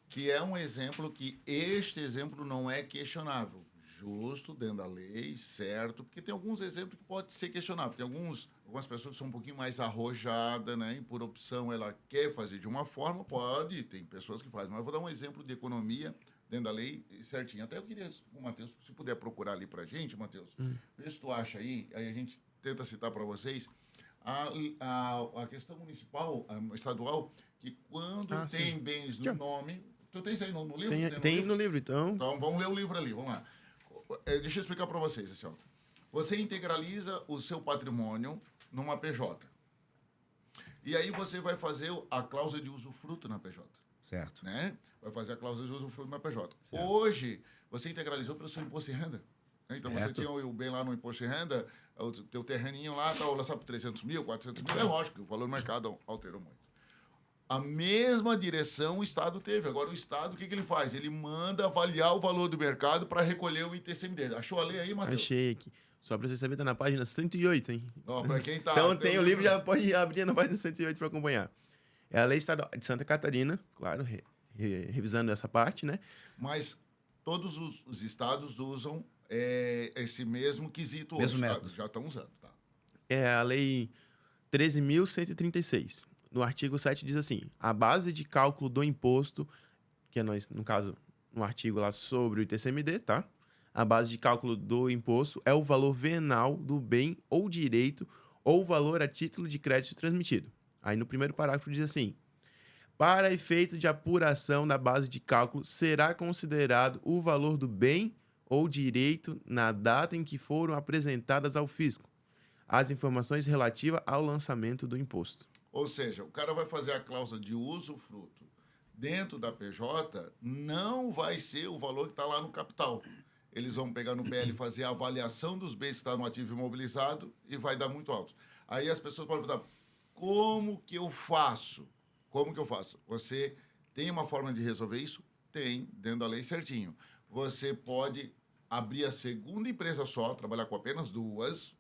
Speaker 1: que é um exemplo que este exemplo não é questionável. Justo, dentro da lei, certo, porque tem alguns exemplos que pode ser questionável. Tem algumas pessoas que são um pouquinho mais arrojadas, né? E por opção ela quer fazer de uma forma, pode, tem pessoas que fazem. Mas eu vou dar um exemplo de economia dentro da lei certinho. Até eu queria, o Matheus, se puder procurar ali para a gente, Matheus, vê se tu acha aí a gente tenta citar para vocês a questão municipal, estadual, que quando tem bens no nome... Tu tens aí no livro?
Speaker 3: Tem no livro, então.
Speaker 1: Então, vamos ler o livro ali, vamos lá. Deixa eu explicar para vocês, assim, ó. Você integraliza o seu patrimônio numa PJ. E aí você vai fazer a cláusula de usufruto na PJ.
Speaker 2: Certo.
Speaker 1: Né? Vai fazer a cláusula de usufruto na PJ.
Speaker 2: Certo.
Speaker 1: Hoje, você integralizou pelo seu imposto de renda. Então,
Speaker 2: certo.
Speaker 1: você tinha o bem lá no imposto de renda, o teu terreninho lá, tá lançado por 300 mil, 400 mil. É lógico, o valor do mercado alterou muito. A mesma direção o Estado teve. Agora, o Estado, o que ele faz? Ele manda avaliar o valor do mercado para recolher o ITCMD. Achou a lei aí, Matheus?
Speaker 3: Achei aqui. Só para você saber, tá na página 108, hein?
Speaker 1: Ó, para quem tá...
Speaker 3: Então tem o livro, já pode abrir na página 108 para acompanhar. É a lei estadual de Santa Catarina, claro, revisando essa parte, né?
Speaker 1: Mas todos os estados usam esse mesmo quesito
Speaker 2: Mesmo
Speaker 1: hoje,
Speaker 2: método.
Speaker 1: tá? Já estão usando, tá?
Speaker 3: É a lei 13.136. No artigo 7 diz assim, a base de cálculo do imposto, que é nós, no caso, no artigo lá sobre o ITCMD, tá? A base de cálculo do imposto é o valor venal do bem ou direito ou valor a título de crédito transmitido. Aí no primeiro parágrafo diz assim, para efeito de apuração da base de cálculo, será considerado o valor do bem ou direito na data em que foram apresentadas ao fisco as informações relativas ao lançamento do imposto.
Speaker 1: Ou seja, o cara vai fazer a cláusula de usufruto dentro da PJ, não vai ser o valor que está lá no capital. Eles vão pegar no PL e fazer a avaliação dos bens que estão no ativo imobilizado e vai dar muito alto. Aí as pessoas podem perguntar, como que eu faço? Como que eu faço? Você tem uma forma de resolver isso? Tem, dentro da lei certinho. Você pode abrir a segunda empresa só, trabalhar com apenas duas.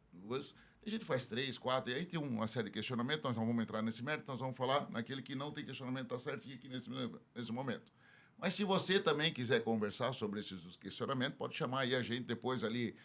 Speaker 1: A gente faz 3, 4, e aí tem uma série de questionamentos, nós não vamos entrar nesse mérito, nós vamos falar naquele que não tem questionamento, está certinho aqui nesse momento. Mas se você também quiser conversar sobre esses questionamentos, pode chamar aí a gente depois ali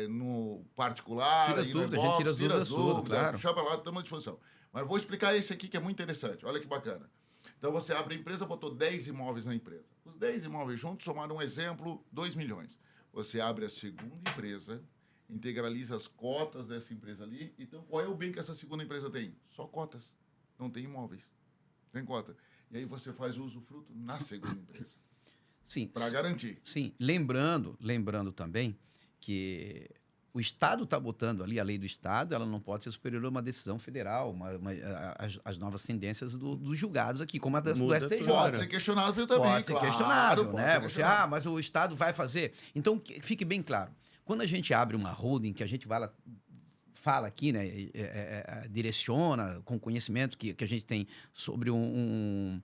Speaker 1: no particular,
Speaker 2: tira as
Speaker 1: aí
Speaker 2: dúvidas,
Speaker 1: no inbox,
Speaker 2: a gente tira as dúvidas, claro.
Speaker 1: chama lá, estamos à disposição. Mas vou explicar esse aqui que é muito interessante, olha que bacana. Então você abre a empresa, botou 10 imóveis na empresa. Os 10 imóveis juntos somaram, um exemplo, 2 milhões. Você abre a segunda empresa, integraliza as cotas dessa empresa ali. Então, qual é o bem que essa segunda empresa tem? Só cotas. Não tem imóveis. Tem cota. E aí você faz o usufruto na segunda empresa.
Speaker 2: Sim.
Speaker 1: Para garantir.
Speaker 2: Sim. Lembrando também que o Estado está botando ali, a lei do Estado, ela não pode ser superior a uma decisão federal, as novas tendências dos julgados aqui, como a do STJ.
Speaker 1: Pode ser questionável também,
Speaker 2: pode ser questionável,
Speaker 1: pode
Speaker 2: né?
Speaker 1: ser questionável.
Speaker 2: Mas o Estado vai fazer. Então, fique bem claro. Quando a gente abre uma holding, que a gente vai lá, fala aqui, né? Direciona com o conhecimento que a gente tem sobre um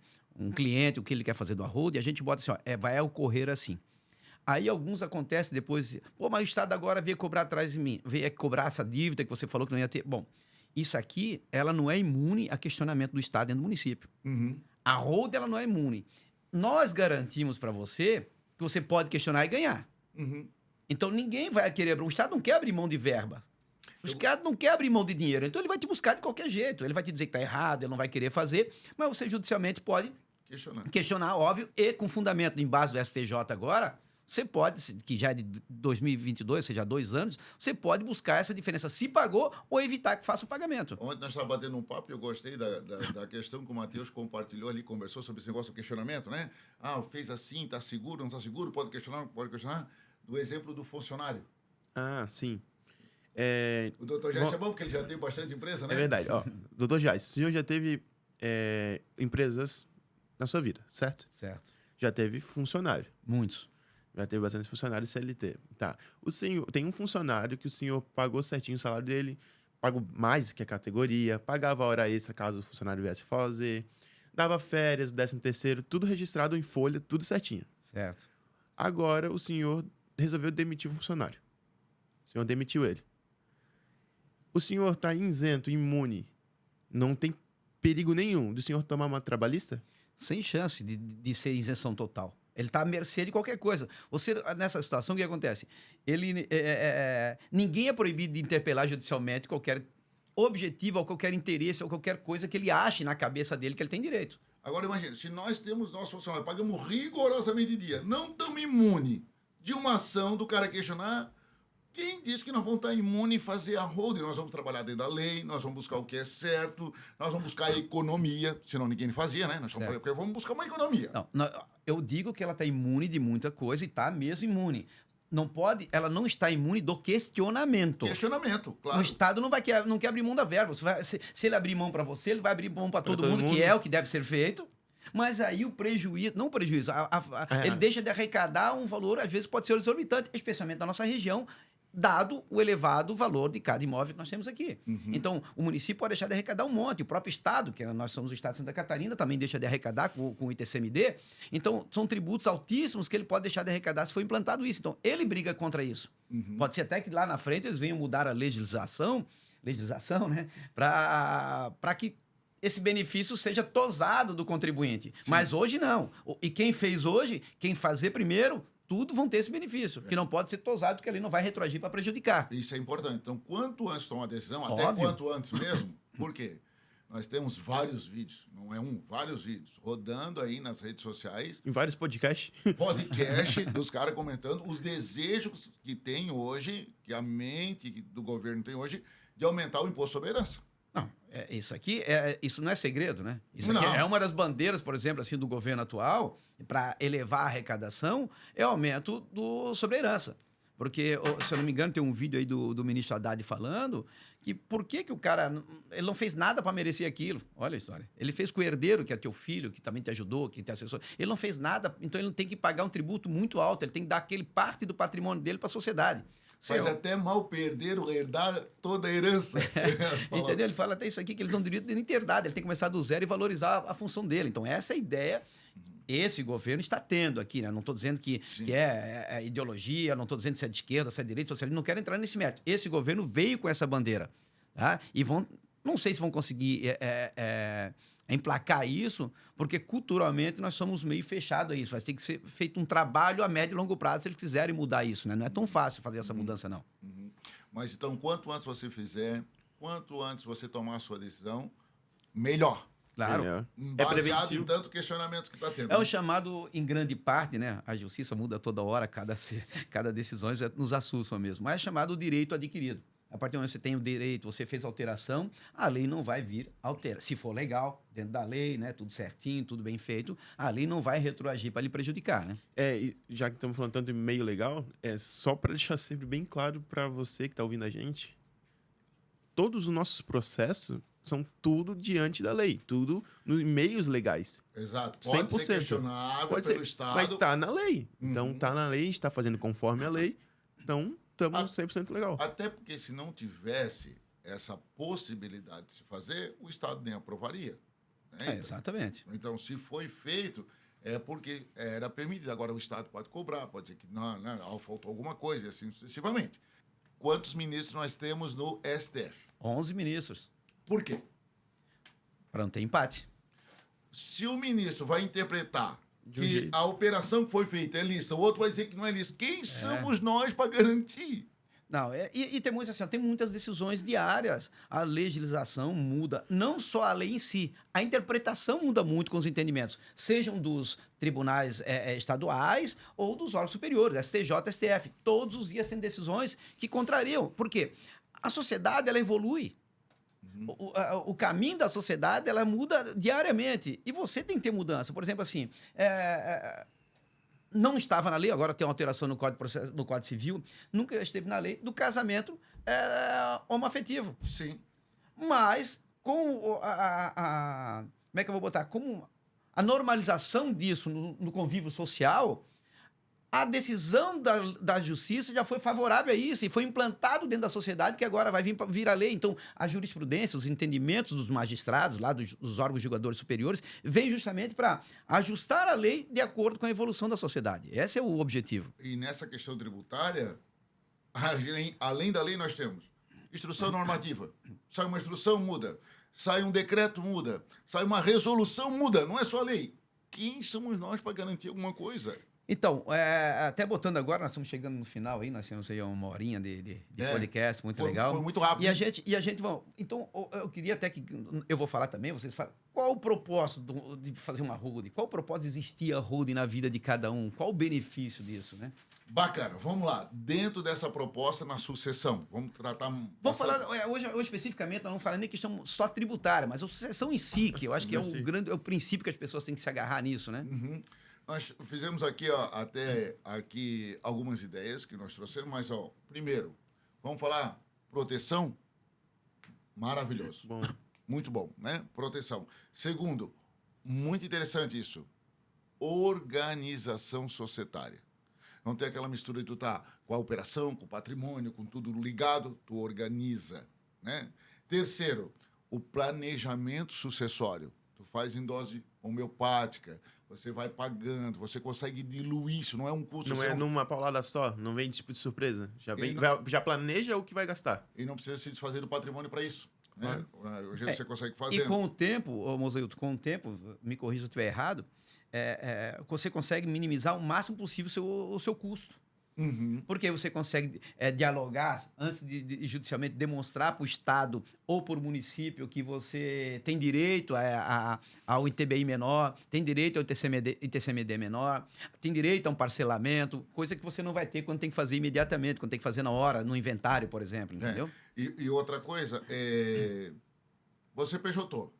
Speaker 2: cliente, o que ele quer fazer do holding, a gente bota assim, ó, vai ocorrer assim. Aí alguns acontecem depois, mas o Estado agora veio cobrar atrás de mim, veio cobrar essa dívida que você falou que não ia ter. Bom, isso aqui, ela não é imune a questionamento do Estado dentro do município.
Speaker 1: Uhum.
Speaker 2: A holding, ela não é imune. Nós garantimos para você que você pode questionar e ganhar.
Speaker 1: Uhum.
Speaker 2: Então, ninguém vai querer... O Estado não quer abrir mão de verba. O Estado não quer abrir mão de dinheiro. Então, ele vai te buscar de qualquer jeito. Ele vai te dizer que está errado, ele não vai querer fazer, mas você judicialmente pode questionar, óbvio, e com fundamento em base do STJ agora, você pode, que já é de 2022, ou seja, há 2 anos, você pode buscar essa diferença, se pagou ou evitar que faça o pagamento.
Speaker 1: Ontem nós estávamos batendo um papo e eu gostei da questão que o Matheus compartilhou ali, conversou sobre esse negócio do questionamento, né? Fez assim, está seguro, não está seguro, pode questionar, não pode questionar. Do exemplo do funcionário.
Speaker 3: Sim.
Speaker 1: O doutor Jais é bom, porque ele já tem bastante empresa, né?
Speaker 3: É verdade. Doutor Jais, o senhor já teve empresas na sua vida, certo?
Speaker 2: Certo.
Speaker 3: Já teve funcionário.
Speaker 2: Muitos.
Speaker 3: Já teve bastante funcionário CLT. Tá. O senhor tem um funcionário que o senhor pagou certinho o salário dele, pagou mais que a categoria, pagava hora extra caso o funcionário viesse fazer, dava férias, 13º, tudo registrado em folha, tudo certinho.
Speaker 2: Certo.
Speaker 3: Agora o senhor resolveu demitir o funcionário. O senhor demitiu ele. O senhor está isento, imune, não tem perigo nenhum de o senhor tomar uma trabalhista?
Speaker 2: Sem chance de ser isenção total. Ele está à mercê de qualquer coisa. Você, nessa situação, o que acontece? Ninguém é proibido de interpelar judicialmente qualquer objetivo ou qualquer interesse ou qualquer coisa que ele ache na cabeça dele que ele tem direito.
Speaker 1: Agora, imagina, se nós temos nosso funcionário, pagamos rigorosamente de dia, não estamos imunes de uma ação do cara questionar, quem disse que nós vamos estar imunes e fazer a holding? Nós vamos trabalhar dentro da lei, nós vamos buscar o que é certo, nós vamos buscar a economia, senão ninguém fazia, né? Porque vamos buscar uma economia.
Speaker 2: Não, eu digo que ela está imune de muita coisa e está mesmo imune. Ela não está imune do questionamento.
Speaker 1: Questionamento, claro.
Speaker 2: O Estado não quer abrir mão da verba. Se ele abrir mão para você, ele vai abrir mão para todo mundo, que é o que deve ser feito. Mas aí o prejuízo, não o prejuízo, ele deixa de arrecadar um valor, às vezes pode ser exorbitante, especialmente na nossa região, dado o elevado valor de cada imóvel que nós temos aqui. Uhum. Então, o município pode deixar de arrecadar um monte. O próprio Estado, que nós somos o Estado de Santa Catarina, também deixa de arrecadar com o ITCMD. Então, são tributos altíssimos que ele pode deixar de arrecadar se for implantado isso. Então, ele briga contra isso. Uhum. Pode ser até que lá na frente eles venham mudar a legislação, né? Para que esse benefício seja tosado do contribuinte. Sim. Mas hoje não. E quem fez hoje, quem fazer primeiro, tudo vão ter esse benefício, que não pode ser tosado, porque ele não vai retroagir para prejudicar.
Speaker 1: Isso é importante. Então, quanto antes tomar a decisão,
Speaker 2: óbvio,
Speaker 1: até quanto antes mesmo, por quê? Nós temos vários vídeos, não é vários vídeos, rodando aí nas redes sociais.
Speaker 3: Em vários podcasts.
Speaker 1: Podcast dos caras comentando os desejos que tem hoje, que a mente do governo tem hoje, de aumentar o imposto sobre herança.
Speaker 2: Não, isso não é segredo, né? Isso aqui é uma das bandeiras, por exemplo, assim, do governo atual, para elevar a arrecadação, é o aumento sobre a herança. Porque, se eu não me engano, tem um vídeo aí do ministro Haddad falando que por que o cara... Ele não fez nada para merecer aquilo. Olha a história. Ele fez com o herdeiro, que é teu filho, que também te ajudou, que te assessor. Ele não fez nada, então ele tem que pagar um tributo muito alto. Ele tem que dar aquele parte do patrimônio dele para a sociedade.
Speaker 1: Faz até mal perder ou herdar toda a herança.
Speaker 2: Entendeu? Ele fala até isso aqui, que eles não direito de interdade. Ele tem que começar do zero e valorizar a função dele. Então, essa é a ideia esse governo está tendo aqui, né? Não estou dizendo que é ideologia, não estou dizendo se é de esquerda, se é de direita, socialista, não quero entrar nesse mérito. Esse governo veio com essa bandeira, tá? E não sei se vão conseguir emplacar isso, porque culturalmente nós somos meio fechados a isso. Vai ter que ser feito um trabalho a médio e longo prazo se eles quiserem mudar isso, né? Não é tão fácil fazer essa mudança, não.
Speaker 1: Mas então, quanto antes você fizer, quanto antes você tomar a sua decisão, melhor.
Speaker 2: Claro.
Speaker 1: Baseado em tanto questionamento que está tendo.
Speaker 2: É o chamado, em grande parte, né? A justiça muda toda hora, cada decisão nos assusta mesmo. Mas é chamado direito adquirido. A partir do momento que você tem o direito, você fez alteração, a lei não vai vir alterar. Se for legal, dentro da lei, né? Tudo certinho, tudo bem feito, a lei não vai retroagir para lhe prejudicar, né?
Speaker 3: E já que estamos falando tanto de meio legal, só para deixar sempre bem claro para você que está ouvindo a gente, todos os nossos processos são tudo diante da lei, tudo nos meios legais.
Speaker 1: Exato. Pode
Speaker 3: 100%.
Speaker 1: ser questionável pelo Estado.
Speaker 3: Mas está na lei. Então, está na lei, está fazendo conforme a lei. Então, estamos 100% legal.
Speaker 1: Até porque se não tivesse essa possibilidade de se fazer, o Estado nem aprovaria. Né?
Speaker 2: Exatamente.
Speaker 1: Então, se foi feito, é porque era permitido. Agora, o Estado pode cobrar, pode dizer que não, faltou alguma coisa, e assim sucessivamente. Quantos ministros nós temos no STF?
Speaker 2: 11 ministros.
Speaker 1: Por quê?
Speaker 2: Para não ter empate.
Speaker 1: Se o ministro vai interpretar que a operação que foi feita é lícita, o outro vai dizer que não é lícita, quem somos nós para garantir?
Speaker 2: Não, e tem muitas, assim, tem muitas decisões diárias. A legislação muda, não só a lei em si, a interpretação muda muito com os entendimentos, sejam dos tribunais estaduais ou dos órgãos superiores, STJ, STF. Todos os dias tem decisões que contrariam. Por quê? A sociedade, ela evolui. O caminho da sociedade, ela muda diariamente. E você tem que ter mudança. Por exemplo, assim, não estava na lei, agora tem uma alteração no Código Civil, nunca esteve na lei, do casamento homoafetivo.
Speaker 1: Sim.
Speaker 2: Mas, com como é que eu vou botar? Com a normalização disso no convívio social, a decisão da justiça já foi favorável a isso e foi implantado dentro da sociedade que agora vai vir a lei. Então, a jurisprudência, os entendimentos dos magistrados, lá dos órgãos julgadores superiores, vem justamente para ajustar a lei de acordo com a evolução da sociedade. Esse é o objetivo.
Speaker 1: E nessa questão tributária, além da lei, nós temos instrução normativa. Sai uma instrução, muda. Sai um decreto, muda. Sai uma resolução, muda. Não é só a lei. Quem somos nós para garantir alguma coisa?
Speaker 2: Então, até botando agora, nós estamos chegando no final aí, nós temos aí uma horinha de podcast, muito legal.
Speaker 1: Foi muito rápido.
Speaker 2: E a gente vamos... Então, eu queria até que... Eu vou falar também, vocês falam. Qual o propósito de fazer uma holding? Qual o propósito de existir a holding na vida de cada um? Qual o benefício disso, né?
Speaker 1: Bacana, vamos lá. Dentro dessa proposta, na sucessão, vamos tratar...
Speaker 2: Vamos falar, hoje especificamente, nós não falamos nem questão só tributária, mas a sucessão em si, que eu acho que é o princípio que as pessoas têm que se agarrar nisso, né?
Speaker 1: Uhum. Nós fizemos aqui, aqui algumas ideias que nós trouxemos, mas, primeiro, vamos falar proteção? Maravilhoso.
Speaker 3: Bom.
Speaker 1: Muito bom, né? Proteção. Segundo, muito interessante isso, organização societária. Não tem aquela mistura de tu tá com a operação, com o patrimônio, com tudo ligado, tu organiza, né? Terceiro, o planejamento sucessório. Tu faz em dose homeopática, você vai pagando, você consegue diluir isso, não é um custo...
Speaker 3: Não é numa paulada só, não vem tipo de surpresa. Já planeja o que vai gastar.
Speaker 1: E não precisa se desfazer do patrimônio para isso. Né? Hoje você consegue fazer.
Speaker 2: E com o tempo, Mozailton, me corrija se eu estiver errado, você consegue minimizar o máximo possível o seu custo.
Speaker 1: Uhum.
Speaker 2: Porque você consegue dialogar antes de judicialmente demonstrar para o Estado ou para o município que você tem direito ao ITBI menor, tem direito ao ITCMD menor, tem direito a um parcelamento, coisa que você não vai ter quando tem que fazer imediatamente, quando tem que fazer na hora, no inventário, por exemplo, entendeu?
Speaker 1: E outra coisa, você PJ,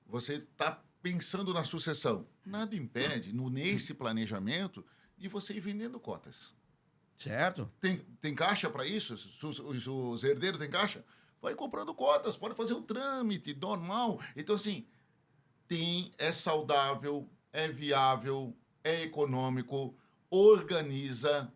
Speaker 1: você está pensando na sucessão. Nada impede, nesse planejamento, de você ir vendendo cotas.
Speaker 2: Certo?
Speaker 1: Tem caixa para isso? Os herdeiros têm caixa? Vai comprando cotas, pode fazer o trâmite normal. Então, assim, é saudável, é viável, é econômico, organiza,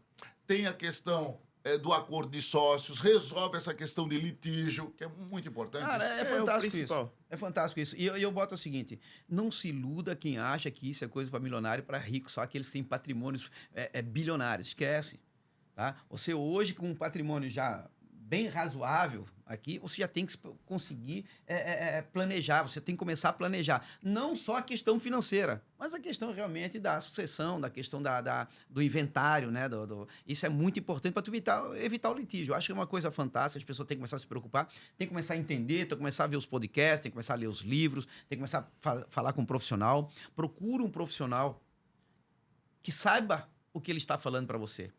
Speaker 1: tem a questão do acordo de sócios, resolve essa questão de litígio, que é muito importante.
Speaker 2: Cara, é
Speaker 3: o
Speaker 2: fantástico isso.
Speaker 3: principal.
Speaker 2: É fantástico isso. E eu boto o seguinte: não se iluda quem acha que isso é coisa para milionário e para rico, só aqueles que têm patrimônios bilionários. Esquece. Tá? Você hoje, com um patrimônio já bem razoável aqui, você já tem que conseguir planejar, você tem que começar a planejar. Não só a questão financeira, mas a questão realmente da sucessão, da questão do inventário, né? Isso é muito importante para tu evitar o litígio. Eu acho que é uma coisa fantástica, as pessoas têm que começar a se preocupar, têm que começar a entender, têm que começar a ver os podcasts, têm que começar a ler os livros, têm que começar a falar com um profissional. Procura um profissional que saiba o que ele está falando para você,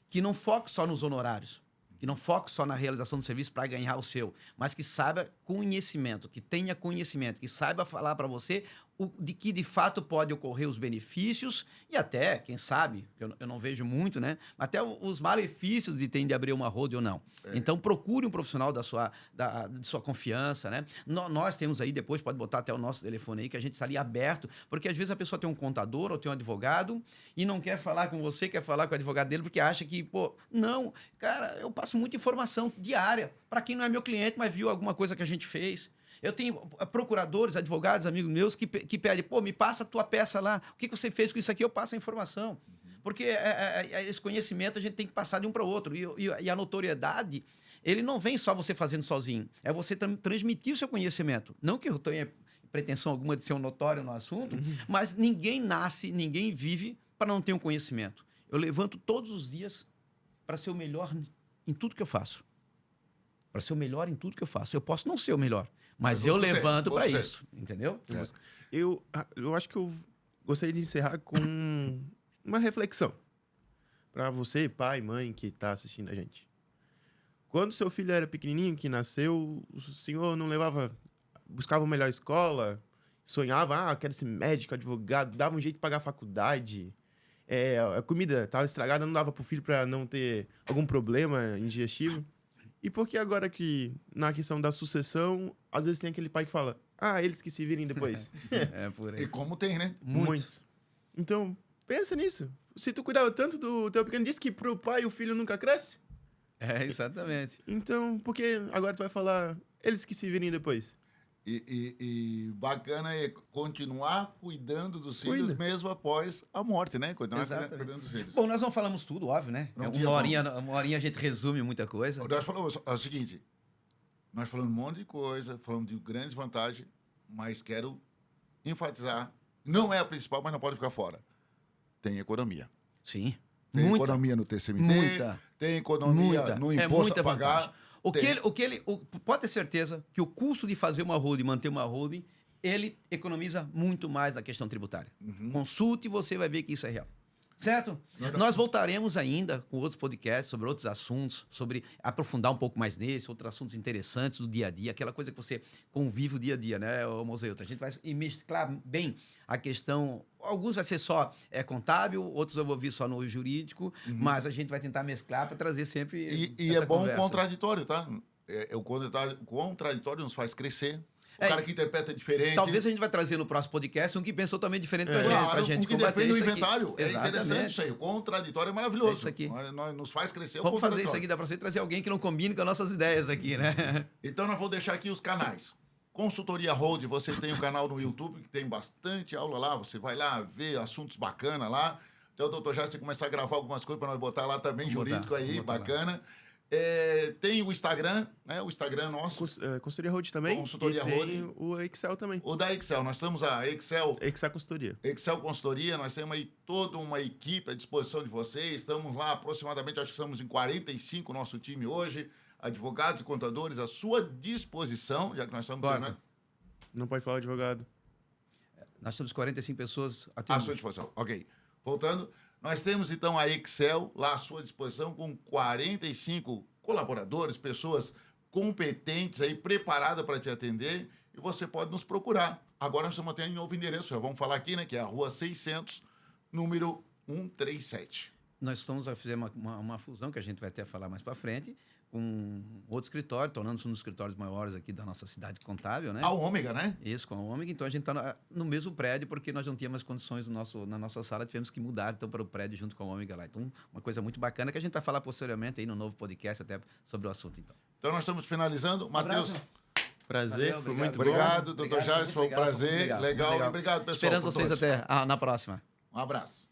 Speaker 2: que não foque só nos honorários, que não foque só na realização do serviço para ganhar o seu, mas que saiba conhecimento, que tenha conhecimento, que saiba falar para você de que de fato pode ocorrer os benefícios e até, quem sabe, eu não vejo muito, né? Até os malefícios de ter de abrir uma road ou não. Então procure um profissional de sua confiança, né? Nós temos aí, depois pode botar até o nosso telefone aí, que a gente está ali aberto, porque às vezes a pessoa tem um contador ou tem um advogado e não quer falar com você, quer falar com o advogado dele, porque acha que, não, cara, eu passo muita informação diária para quem não é meu cliente, mas viu alguma coisa que a gente fez. Eu tenho procuradores, advogados, amigos meus, que pedem, me passa a tua peça lá, o que você fez com isso aqui? Eu passo a informação. Porque esse conhecimento a gente tem que passar de um para o outro. E a notoriedade, ele não vem só você fazendo sozinho, é você transmitir o seu conhecimento. Não que eu tenha pretensão alguma de ser um notório no assunto, mas ninguém nasce, ninguém vive para não ter um conhecimento. Eu levanto todos os dias para ser o melhor em tudo que eu faço. Para ser o melhor em tudo que eu faço. Eu posso não ser o melhor, mas eu levanto para isso, entendeu?
Speaker 3: Eu acho que eu gostaria de encerrar com uma reflexão para você, pai, mãe, que está assistindo a gente. Quando seu filho era pequenininho, que nasceu, o senhor não buscava uma melhor escola, sonhava, quero ser médico, advogado, dava um jeito de pagar a faculdade, a comida estava estragada, não dava para o filho para não ter algum problema digestivo. E por que agora que, na questão da sucessão, às vezes tem aquele pai que fala, eles que se virem depois.
Speaker 2: Por aí.
Speaker 1: E como tem, né?
Speaker 3: Muitos. Então, pensa nisso. Se tu cuidava tanto do teu pequeno, diz que pro pai o filho nunca cresce.
Speaker 2: Exatamente.
Speaker 3: Então, por que agora tu vai falar, eles que se virem depois?
Speaker 1: E bacana é continuar cuidando dos filhos mesmo após a morte, né? Continuar cuidando dos filhos.
Speaker 2: Bom, nós não falamos tudo, óbvio, né? Uma horinha a gente resume muita coisa.
Speaker 1: Nós falamos o seguinte, nós falamos um monte de coisa, falamos de grandes vantagens, mas quero enfatizar, não é a principal, mas não pode ficar fora. Tem economia.
Speaker 2: Sim.
Speaker 1: Tem economia no TCMD, tem economia no imposto a pagar.
Speaker 2: Pode ter certeza que o custo de fazer uma holding, manter uma holding, ele economiza muito mais na questão tributária. Consulte e você vai ver que isso é real. Certo? Nós voltaremos ainda com outros podcasts sobre outros assuntos, sobre aprofundar um pouco mais nesse, outros assuntos interessantes do dia a dia, aquela coisa que você convive o dia a dia, né, Moseuto? A gente vai mesclar bem a questão. Alguns vai ser só contábil, outros eu vou vir só no jurídico, mas a gente vai tentar mesclar para trazer sempre.
Speaker 1: E é bom o contraditório, tá? O contraditório nos faz crescer. O cara que interpreta diferente.
Speaker 2: Talvez a gente vai trazer no próximo podcast um que pensou também diferente pra gente
Speaker 1: um que defende o inventário. É interessante isso aí. O contraditório é maravilhoso.
Speaker 2: É isso aqui.
Speaker 1: Nos faz crescer
Speaker 2: Vamos fazer isso aqui, dá pra você trazer alguém que não combine com as nossas ideias aqui, né?
Speaker 1: Então, nós vamos deixar aqui os canais. Consultoria Hold, você tem um canal no YouTube que tem bastante aula lá. Você vai lá ver assuntos bacanas lá. Então, o doutor já tem que começar a gravar algumas coisas para nós botar lá também, jurídico aí, bacana. Tem o Instagram, né? O Instagram nosso.
Speaker 3: Consultoria Hold também.
Speaker 1: Consultoria Hold.
Speaker 3: Tem o Excel também.
Speaker 1: O da Excel. Nós temos a Excel
Speaker 3: Consultoria.
Speaker 1: Excel Consultoria. Nós temos aí toda uma equipe à disposição de vocês. Estamos lá aproximadamente, acho que estamos em 45 nosso time hoje. Advogados e contadores à sua disposição, já que nós estamos...
Speaker 3: Né? Não pode falar advogado.
Speaker 2: Nós temos 45 pessoas
Speaker 1: à sua disposição. Ok. Voltando... Nós temos, então, a Excel lá à sua disposição com 45 colaboradores, pessoas competentes aí, preparadas para te atender, e você pode nos procurar. Agora nós estamos tendo um novo endereço, já vamos falar aqui, né, que é a Rua 600, número 137.
Speaker 2: Nós estamos a fazer uma fusão, que a gente vai até falar mais para frente, com outro escritório, tornando-se um dos escritórios maiores aqui da nossa cidade contábil, né?
Speaker 1: A Ômega, né?
Speaker 2: Isso, com a Ômega. Então, a gente está no mesmo prédio, porque nós não tínhamos condições na nossa sala, tivemos que mudar então, para o prédio junto com a Ômega lá. Então, uma coisa muito bacana que a gente vai falar posteriormente aí no novo podcast até sobre o assunto, então.
Speaker 1: Então, nós estamos finalizando. Matheus,
Speaker 3: Prazer,
Speaker 2: Valeu,
Speaker 3: foi muito
Speaker 1: obrigado,
Speaker 3: bom.
Speaker 1: doutor Jair, foi um prazer. Legal. Obrigado, pessoal.
Speaker 2: Esperando
Speaker 1: por
Speaker 2: vocês
Speaker 1: todos.
Speaker 2: até na próxima.
Speaker 1: Um abraço.